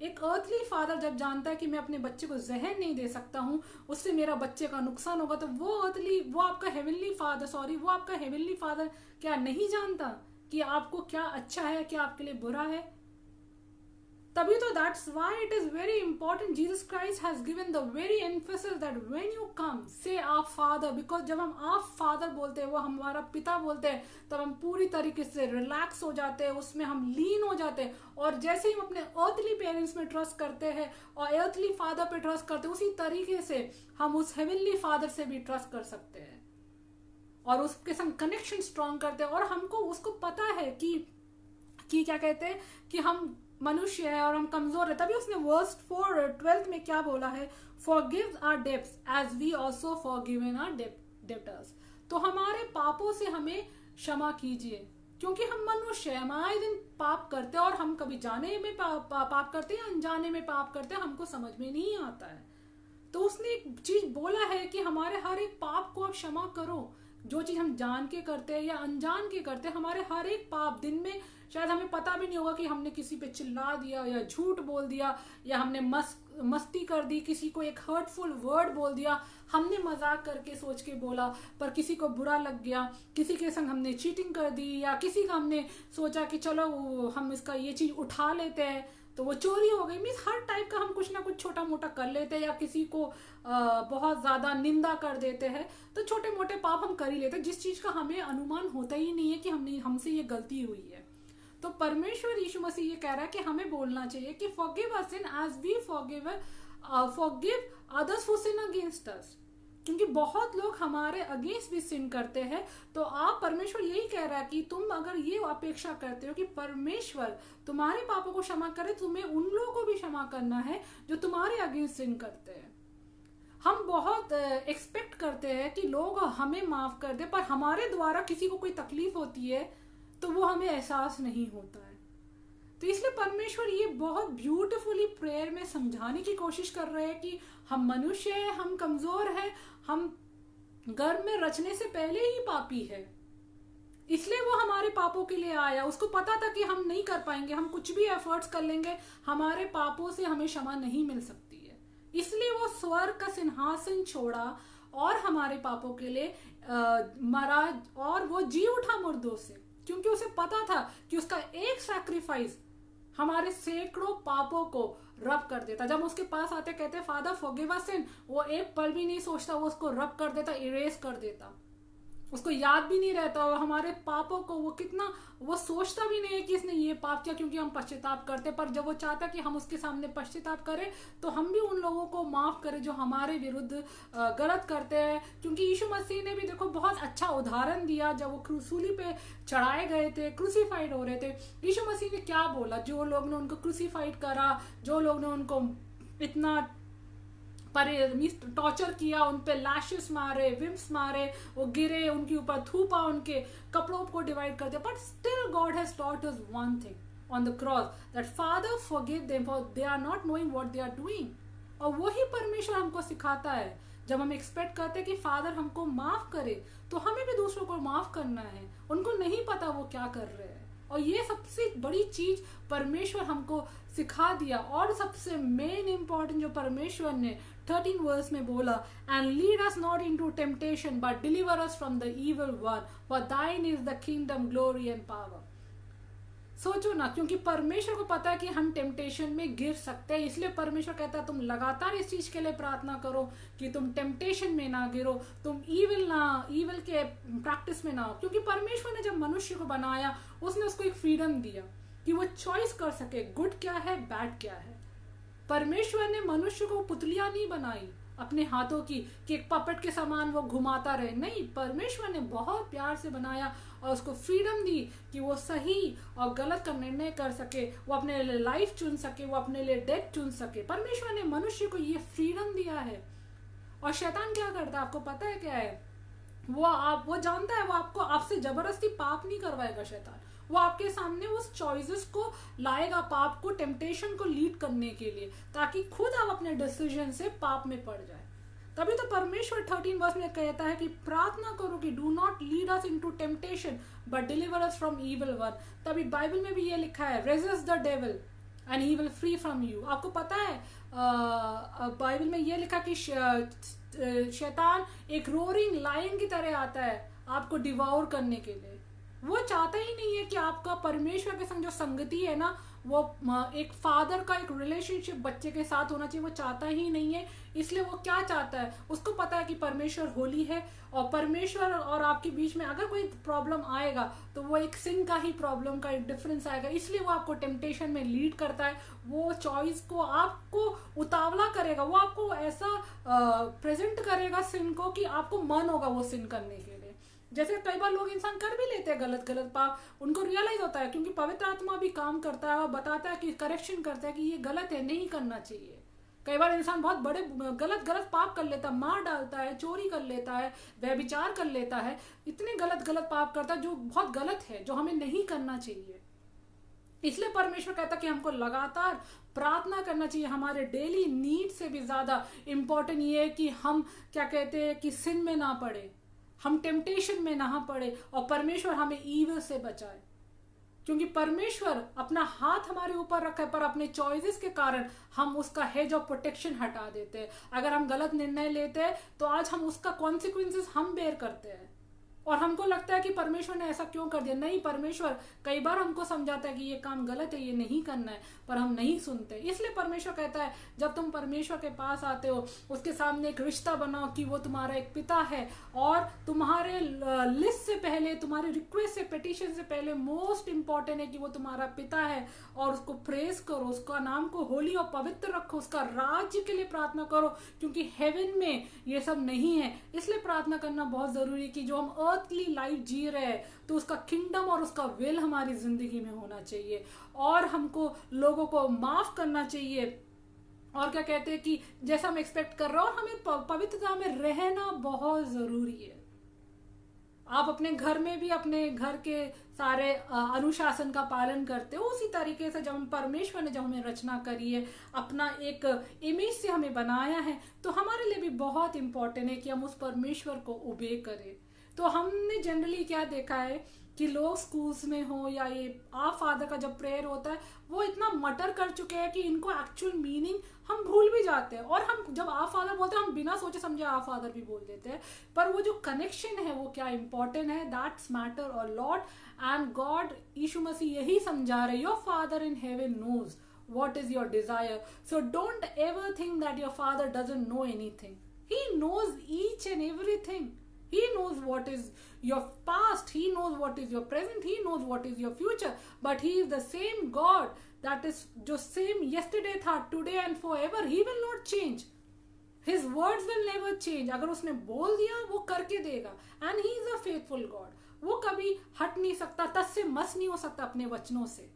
एक अर्थली फादर जब जानता है कि मैं अपने बच्चे को जहर नहीं दे सकता हूँ, उससे मेरा बच्चे का नुकसान होगा, तो वो आपका हेवनली फादर क्या नहीं जानता कि आपको क्या अच्छा है, क्या आपके लिए बुरा है? तभी तो that's why it is very important, Jesus Christ has given the very emphasis that when you come से आवर फादर, बिकॉज जब हम आवर फादर बोलते हैं, वो हमारा पिता बोलते हैं, तब हम पूरी तरीके से रिलैक्स हो जाते हैं, उसमें हम लीन हो जाते हैं। और जैसे ही हम अपने अर्थली पेरेंट्स में ट्रस्ट करते हैं और अर्थली फादर पे ट्रस्ट करते हैं, उसी तरीके से हम उस हेवनली फादर से भी ट्रस्ट कर सकते हैं और उसके संग कनेक्शन स्ट्रॉन्ग करते हैं। और हमको उसको पता है कि क्या कहते हैं कि हम मनुष्य है और हम कमजोर है। तभी उसने वर्स 4:12 में क्या बोला है, forgive our debts as we also forgiven our debtors. तो हमारे पापों से हमें क्षमा कीजिए, क्योंकि हम मनुष्य है, हम आए दिन पाप करते हैं, और हम कभी जाने में पाप करते हैं, अनजाने में पाप करते हैं, हमको समझ में नहीं आता है। तो उसने एक चीज बोला है कि हमारे हर एक पाप को आप क्षमा करो। जो चीज हम जान के करते हैं या अनजान के करते हैं, हमारे हर एक पाप, दिन में शायद हमें पता भी नहीं होगा कि हमने किसी पे चिल्ला दिया या झूठ बोल दिया या हमने मस्ती कर दी, किसी को एक हर्टफुल वर्ड बोल दिया, हमने मजाक करके सोच के बोला पर किसी को बुरा लग गया, किसी के संग हमने चीटिंग कर दी, या किसी का हमने सोचा कि चलो हम इसका ये चीज उठा लेते हैं तो वो चोरी हो गई। मीन्स हर टाइप का हम कुछ ना कुछ छोटा मोटा कर लेते हैं, या किसी को बहुत ज्यादा निंदा कर देते हैं। तो छोटे मोटे पाप हम कर ही लेते हैं, जिस चीज का हमें अनुमान होता ही नहीं है कि हमसे ये गलती हुई है। तो परमेश्वर यीशु मसीह ये कह रहा है कि हमें बोलना चाहिए कि forgive us sin as we forgive others who sin against us, क्योंकि बहुत लोग हमारे अगेंस्ट भी सिन करते हैं। तो आप, परमेश्वर यही कह रहा है कि तुम अगर ये अपेक्षा करते हो कि परमेश्वर तुम्हारे पापों को क्षमा करे, तुम्हें उन लोगों को भी क्षमा करना है जो तुम्हारे अगेंस्ट सिन करते हैं। हम बहुत एक्सपेक्ट करते हैं कि लोग हमें माफ कर दे, पर हमारे द्वारा किसी को कोई तकलीफ होती है तो वो हमें एहसास नहीं होता है। तो इसलिए परमेश्वर ये बहुत ब्यूटीफुली प्रेयर में समझाने की कोशिश कर रहे हैं कि हम मनुष्य हैं, हम कमजोर हैं, हम गर्भ में रचने से पहले ही पापी है, इसलिए वो हमारे पापों के लिए आया। उसको पता था कि हम नहीं कर पाएंगे, हम कुछ भी एफर्ट्स कर लेंगे, हमारे पापों से हमें क्षमा नहीं मिल सकती है। इसलिए वो स्वर्ग का सिंहासन छोड़ा और हमारे पापों के लिए मरा, और वो जी उठा मुर्दों से, क्योंकि उसे पता था कि उसका एक सैक्रिफाइस हमारे सैकड़ों पापों को रब कर देता। जब उसके पास आते कहते फादर फॉरगिव अस सिन, वो एक पल भी नहीं सोचता, वो उसको रब कर देता, इरेज कर देता, उसको याद भी नहीं रहता। और हमारे पापों को वो सोचता भी नहीं है कि इसने ये पाप किया, क्योंकि हम पश्चाताप करते। पर जब वो चाहता कि हम उसके सामने पश्चाताप करें तो हम भी उन लोगों को माफ करें जो हमारे विरुद्ध गलत करते हैं। क्योंकि यीशु मसीह ने भी देखो बहुत अच्छा उदाहरण दिया, जब वो सूली पे चढ़ाए गए थे, क्रूसीफाइड हो रहे थे, यीशु मसीह ने क्या बोला? जो लोग ने उनको क्रूसीफाइड करा, जो लोग ने उनको इतना टॉर्चर किया, उन पे लैशेस मारे, विम्स मारे, वो गिरे, उनके ऊपर थूपा, उनके कपड़ों को डिवाइड कर दिया, but still God has taught us one thing on the cross, that father forgive them for they are not knowing what they are doing. और वही परमेश्वर हमको सिखाता है। जब हम एक्सपेक्ट करते हैं कि फादर हमको माफ करे, तो हमें भी दूसरों को माफ करना है। उनको नहीं पता वो क्या कर रहे हैं, और ये सबसे बड़ी चीज परमेश्वर हमको सिखा दिया। और सबसे मेन इंपॉर्टेंट जो परमेश्वर ने 13 वर्स में बोला, and lead us not into temptation but deliver us from the evil one, for thine is the kingdom, glory and power. सोचो ना, क्योंकि परमेश्वर को पता है कि हम टेम्पटेशन में गिर सकते हैं, इसलिए परमेश्वर कहता है तुम लगातार इस चीज के लिए प्रार्थना करो कि तुम टेम्पटेशन में ना गिरो, तुम ईविल के प्रैक्टिस में ना हो। क्योंकि परमेश्वर ने जब मनुष्य को बनाया, उसने उसको एक फ्रीडम दिया कि वो चॉइस कर सके गुड क्या है, बैड क्या है। परमेश्वर ने मनुष्य को पुतलियां नहीं बनाई अपने हाथों की कि एक पपेट के समान वो घुमाता रहे, नहीं, परमेश्वर ने बहुत प्यार से बनाया और उसको फ्रीडम दी कि वो सही और गलत का निर्णय कर सके, वो अपने लिए लाइफ चुन सके, वो अपने लिए डेथ चुन सके। परमेश्वर ने मनुष्य को ये फ्रीडम दिया है। और शैतान क्या करता है, आपको पता है क्या है? वो जानता है, वो आपको आपसे जबरदस्ती पाप नहीं करवाएगा शैतान। वो आपके सामने उस चॉइसेस को लाएगा, पाप को, टेम्पटेशन को लीड करने के लिए, ताकि खुद आप अपने डिसीजन से पाप में पड़ जाए। तभी तो परमेश्वर 13 वर्ष में कहता है कि प्रार्थना करो कि do not lead us into temptation but deliver us from evil one. तभी बाइबल में भी ये लिखा है, resist the devil and he will free from you. आपको पता है बाइबल में ये लिखा कि शैतान एक रोरिंग लायन की तरह आता है आपको डिवाउर करने के लिए। वो चाहता ही नहीं है कि आपका परमेश्वर के संग जो संगति है ना, वो एक फादर का एक रिलेशनशिप बच्चे के साथ होना चाहिए, वो चाहता ही नहीं है। इसलिए वो क्या चाहता है, उसको पता है कि परमेश्वर होली है, और परमेश्वर और आपके बीच में अगर कोई प्रॉब्लम आएगा तो वो एक सिन का ही प्रॉब्लम का एक डिफरेंस आएगा। इसलिए वो आपको टेम्पटेशन में लीड करता है, वो चॉइस को आपको उतावला करेगा, वो आपको ऐसा प्रेजेंट करेगा सिन को कि आपको मन होगा वो सिन करने के लिए। जैसे कई बार लोग इंसान कर भी लेते हैं गलत गलत पाप, उनको रियलाइज होता है क्योंकि पवित्र आत्मा भी काम करता है और बताता है कि करेक्शन करता है कि ये गलत है, नहीं करना चाहिए। कई बार इंसान बहुत बड़े गलत गलत पाप कर लेता है, मार डालता है, चोरी कर लेता है, व्यभिचार कर लेता है, इतने गलत गलत पाप करता है जो बहुत गलत है, जो हमें नहीं करना चाहिए। इसलिए परमेश्वर कहता है कि हमको लगातार प्रार्थना करना चाहिए। हमारे डेली नीड से भी ज्यादा इंपॉर्टेंट ये है कि हम क्या कहते हैं कि सिन में ना पड़े, हम टेम्पटेशन में ना पड़े, और परमेश्वर हमें ईविल से बचाए। क्योंकि परमेश्वर अपना हाथ हमारे ऊपर रखा है, पर अपने चॉइसेस के कारण हम उसका हेज ऑफ प्रोटेक्शन हटा देते हैं। अगर हम गलत निर्णय लेते हैं तो आज हम उसका कॉन्सिक्वेंसेस हम बेयर करते हैं, और हमको लगता है कि परमेश्वर ने ऐसा क्यों कर दिया। नहीं, परमेश्वर कई बार हमको समझाता है कि ये काम गलत है, ये नहीं करना है, पर हम नहीं सुनते। इसलिए परमेश्वर कहता है जब तुम परमेश्वर के पास आते हो, उसके सामने एक रिश्ता बनाओ कि वो तुम्हारा एक पिता है, और तुम्हारे लिस्ट से पहले, तुम्हारे रिक्वेस्ट से, पिटीशन से पहले मोस्ट इंपॉर्टेंट है कि वो तुम्हारा पिता है, और उसको प्रेज करो, उसका नाम को होली और पवित्र रखो, उसका राज्य के लिए प्रार्थना करो, क्योंकि हेवन में ये सब नहीं है। इसलिए प्रार्थना करना बहुत जरूरी है कि जो हम अर्थली लाइफ जी रहे हैं तो उसका किंगडम और उसका विल हमारी जिंदगी में होना चाहिए, और हमको लोगों को माफ करना चाहिए, और क्या कहते हैं कि जैसा हम एक्सपेक्ट कर रहे हो, और हमें पवित्रता में रहना बहुत जरूरी है। आप अपने घर में भी अपने घर के सारे अनुशासन का पालन करते हो, उसी तरीके से जब हम परमेश्वर ने जब हमें रचना करी है, अपना एक इमेज से हमें बनाया है, तो हमारे लिए भी बहुत इंपॉर्टेंट है कि हम उस परमेश्वर को ओबे करें। तो हमने जनरली क्या देखा है कि लोग स्कूल्स में हो या ये आ फादर का जब प्रेयर होता है, वो इतना मटर कर चुके हैं कि इनको एक्चुअल मीनिंग हम भूल भी जाते हैं, और हम जब आ फादर बोलते हैं हम बिना सोचे समझे आ फादर भी बोल देते हैं, पर वो जो कनेक्शन है वो क्या इंपॉर्टेंट है, that's matter a lot. And God, यीशु मसीह यही समझा रहे, your father in heaven knows what is your desire, so don't ever think that your father doesn't know anything. He knows each and everything. He knows what is your past, he knows what is your present, he knows what is your future, but he is the same God that is जो same yesterday था, today and forever. He will not change. His words will never change. अगर उसने बोल दिया वो करके देगा, and he is a faithful God. वो कभी हट नहीं सकता, तस से मस नहीं हो सकता अपने वचनों से।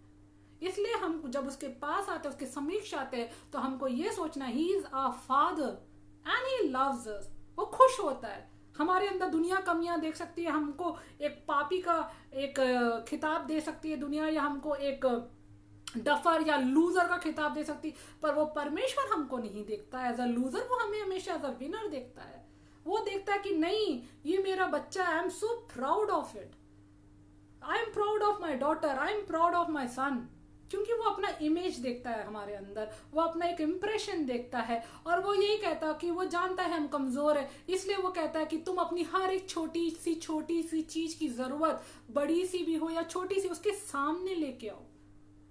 इसलिए हम जब उसके पास आते हैं, उसके समीक्ष आते हैं, तो हमको ये सोचना he is our father and he loves us. वो खुश होता है। हमारे अंदर दुनिया कमियां देख सकती है, हमको एक पापी का एक खिताब दे सकती है दुनिया, या हमको एक डफर या लूजर का खिताब दे सकती, पर वो परमेश्वर हमको नहीं देखता एज अ लूजर, वो हमें हमेशा एज अ विनर देखता है। वो देखता है कि नहीं, ये मेरा बच्चा, I am so proud of it, I am proud of my daughter, I am proud of my son. क्योंकि वो अपना इमेज देखता है हमारे अंदर, वो अपना एक इम्प्रेशन देखता है, और वो यही कहता है कि वो जानता है हम कमजोर है, इसलिए वो कहता है कि तुम अपनी हर एक छोटी सी चीज की जरूरत, बड़ी सी भी हो या छोटी सी, उसके सामने लेके आओ।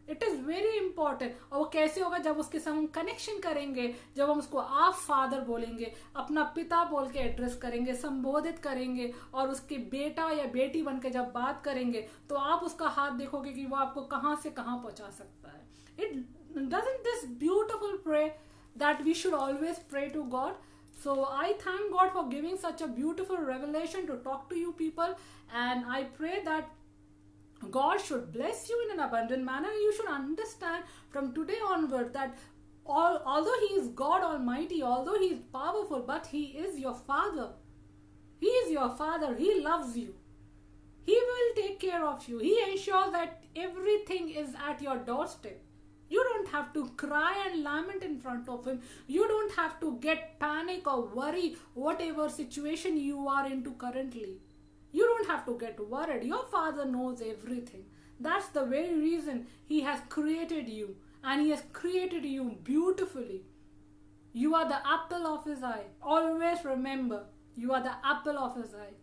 It is very important. और वो कैसे होगा, जब उसके साथ हम कनेक्शन करेंगे, जब हम उसको आप फादर बोलेंगे, अपना पिता बोल के एड्रेस करेंगे, संबोधित करेंगे, और उसके बेटा या बेटी बन के जब बात करेंगे, तो आप उसका हाथ देखोगे कि वो आपको कहाँ से कहाँ पहुंचा सकता है। It doesn't this beautiful pray that we should always pray to God. So I thank God for giving such a beautiful revelation to talk to you people, and I pray that God should bless you in an abundant manner. You should understand from today onward that although he is God Almighty, although he is powerful, but he is your father. He is your Father. He loves you. He will take care of you. He ensures that everything is at your doorstep. You don't have to cry and lament in front of him. You don't have to get panic or worry whatever situation you are into currently. You don't have to get worried. Your Father knows everything. That's the very reason he has created you, and he has created you beautifully. You are the apple of his eye. Always remember, you are the apple of his eye.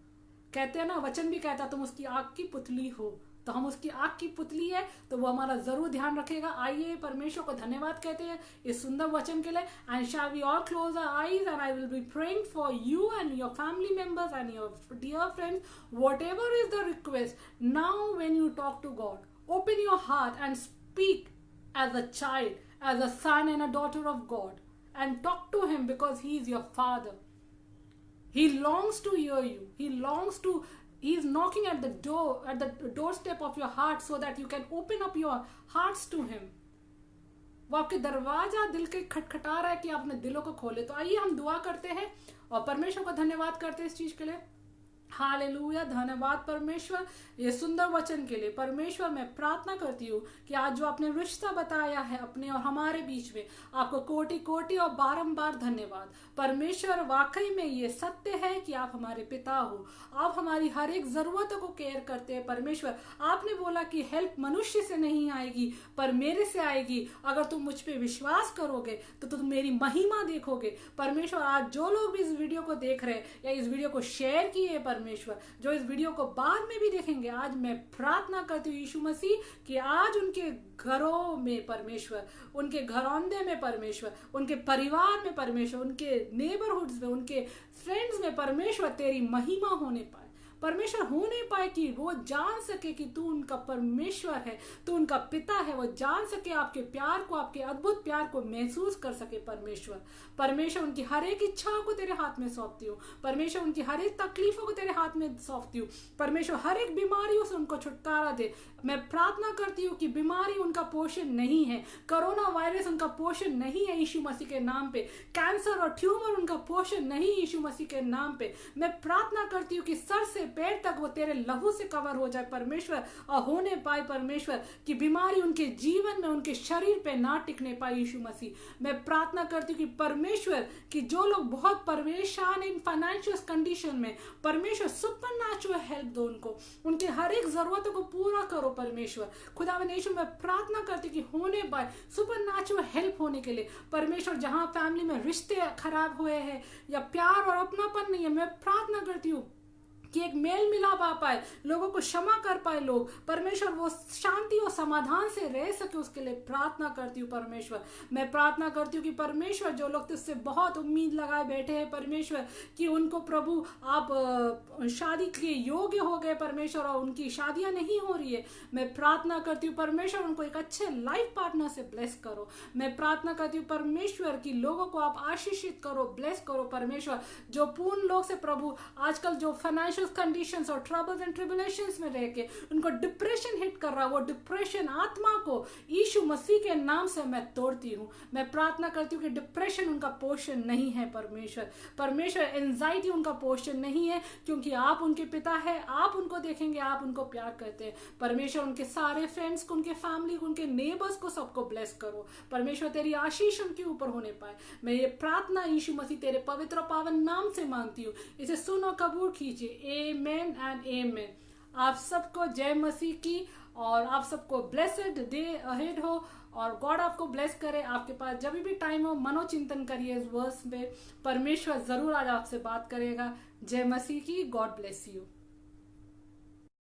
कहते हैं ना, वचन भी कहता तुम उसकी आँख की पुतली हो, तो हम उसकी आँख की पुतली है, तो वो हमारा जरूर ध्यान रखेगा। आइए परमेश्वर को धन्यवाद कहते हैं इस सुंदर वचन के लिए। And shall we all close our eyes and I will be praying for you and your family members and your dear friends, whatever is the request, now when you talk to God, open your heart and speak as a child, as a son and a daughter of God, and talk to him because he is your Father. He longs to hear you. He is knocking at the doorstep of your heart so that you can open up your hearts to him. वो आपके दरवाजा दिल के खटखटा रहा है कि आप अपने दिलों को खोले। तो आइए हम दुआ करते हैं और परमेश्वर को धन्यवाद करते हैं इस चीज के लिए। हालेलुया, धन्यवाद परमेश्वर ये सुंदर वचन के लिए। परमेश्वर मैं प्रार्थना करती हूँ कि आज जो आपने रिश्ता बताया है अपने और हमारे बीच में, आपको कोटि कोटि और बारंबार धन्यवाद। परमेश्वर वाकई में ये सत्य है कि आप हमारे पिता हो, आप हमारी हर एक जरूरतों को केयर करते हैं। परमेश्वर आपने बोला कि हेल्प मनुष्य से नहीं आएगी पर मेरे से आएगी। अगर तुम मुझ पे विश्वास करोगे तो तुम मेरी महिमा देखोगे। परमेश्वर आज जो लोग भी इस वीडियो को देख रहे हैं या इस वीडियो को शेयर किए, परमेश्वर जो इस वीडियो को बाद में भी देखेंगे, आज मैं प्रार्थना करती हूँ यीशु मसीह कि आज उनके घरों में परमेश्वर, उनके घरौंदे में परमेश्वर, उनके परिवार में परमेश्वर, उनके नेबरहुड्स में, उनके फ्रेंड्स में परमेश्वर तेरी महिमा होने पाए। परमेश्वर होने पाए कि वो जान सके कि तू उनका परमेश्वर है, तू उनका पिता है। वो जान सके आपके प्यार को, आपके अद्भुत प्यार को महसूस कर सके। परमेश्वर उनकी हर एक इच्छाओं को तेरे हाथ में सौंपती हूँ। परमेश्वर उनकी हर एक तकलीफों को तेरे हाथ में सौंपती हूँ। परमेश्वर हर एक बीमारियों से उनको छुटकारा दे। मैं प्रार्थना करती हूँ कि बीमारी उनका पोषण नहीं है, कोरोना वायरस उनका पोषण नहीं है यीशु मसीह के नाम पे, कैंसर और ट्यूमर उनका पोषण नहीं यीशु मसीह के नाम पे। मैं प्रार्थना करती हूँ कि सर से पैर तक वो तेरे लहू से कवर हो जाए परमेश्वर, और होने पाए परमेश्वर कि बीमारी उनके जीवन में, उनके शरीर पे ना टिकने पाए यीशु मसीह। मैं प्रार्थना करती हूँ कि परमेश्वर कि जो लोग बहुत परेशान इन फाइनेंशियल कंडीशन में, परमेश्वर सुपरनैचुरल हेल्प दो उनको, उनके हर एक जरूरतों को पूरा करो परमेश्वर। खुदावंद यीशु मैं प्रार्थना करती हूँ कि होने पाए सुपरनैचुरल हेल्प होने के लिए। परमेश्वर जहाँ फैमिली में रिश्ते खराब हुए हैं या प्यार और अपनापन नहीं है, मैं प्रार्थना करती हूँ कि एक मेल मिलाप आ पाए, लोगों को क्षमा कर पाए लोग, परमेश्वर वो शांति और समाधान से रह सके, उसके लिए प्रार्थना करती हूँ परमेश्वर। मैं प्रार्थना करती हूँ कि परमेश्वर जो लोग तुझसे बहुत उम्मीद लगाए बैठे हैं परमेश्वर कि उनको प्रभु आप शादी के योग्य हो गए परमेश्वर और उनकी शादियां नहीं हो रही है, मैं प्रार्थना करती हूँ परमेश्वर उनको एक अच्छे लाइफ पार्टनर से ब्लेस करो। मैं प्रार्थना करती हूँ परमेश्वर कि लोगों को आप आशीषित करो, ब्लेस करो परमेश्वर। जो पूर्ण लोग से प्रभु आजकल जो फाइनेंशियल कंडीशंस और ट्रबल्स एंड ट्रिबुलेशंस में रह के उनको डिप्रेशन हिट कर रहा, वो डिप्रेशन आत्मा को यीशु मसीह के नाम से मैं तोड़ती हूँ। मैं प्रार्थना करती हूँ कि डिप्रेशन उनका पोषण नहीं है परमेश्वर एंजाइटी उनका पोषण नहीं है, क्योंकि आप उनके पिता है, आप उनको देखेंगे, आप उनको प्यार करते हैं परमेश्वर। उनके सारे फ्रेंड्स को, उनके फैमिली को, उनके नेबर्स को सबको ब्लेस करो परमेश्वर, तेरी आशीष उनके ऊपर होने पाए। मैं ये प्रार्थना यीशु मसीह तेरे पवित्र और पावन नाम से मांगती हूँ, इसे सुनो, कबूल कीजिए। Amen and amen। आप सबको जय मसीह की, और आप सबको ब्लेसेड डे अहेड हो, और गॉड आपको ब्लेस करे। आपके पास जब भी टाइम हो मनोचिंतन करिए इस वर्स पे, परमेश्वर जरूर आज आपसे बात करेगा। जय मसीह की, गॉड ब्लेस यू।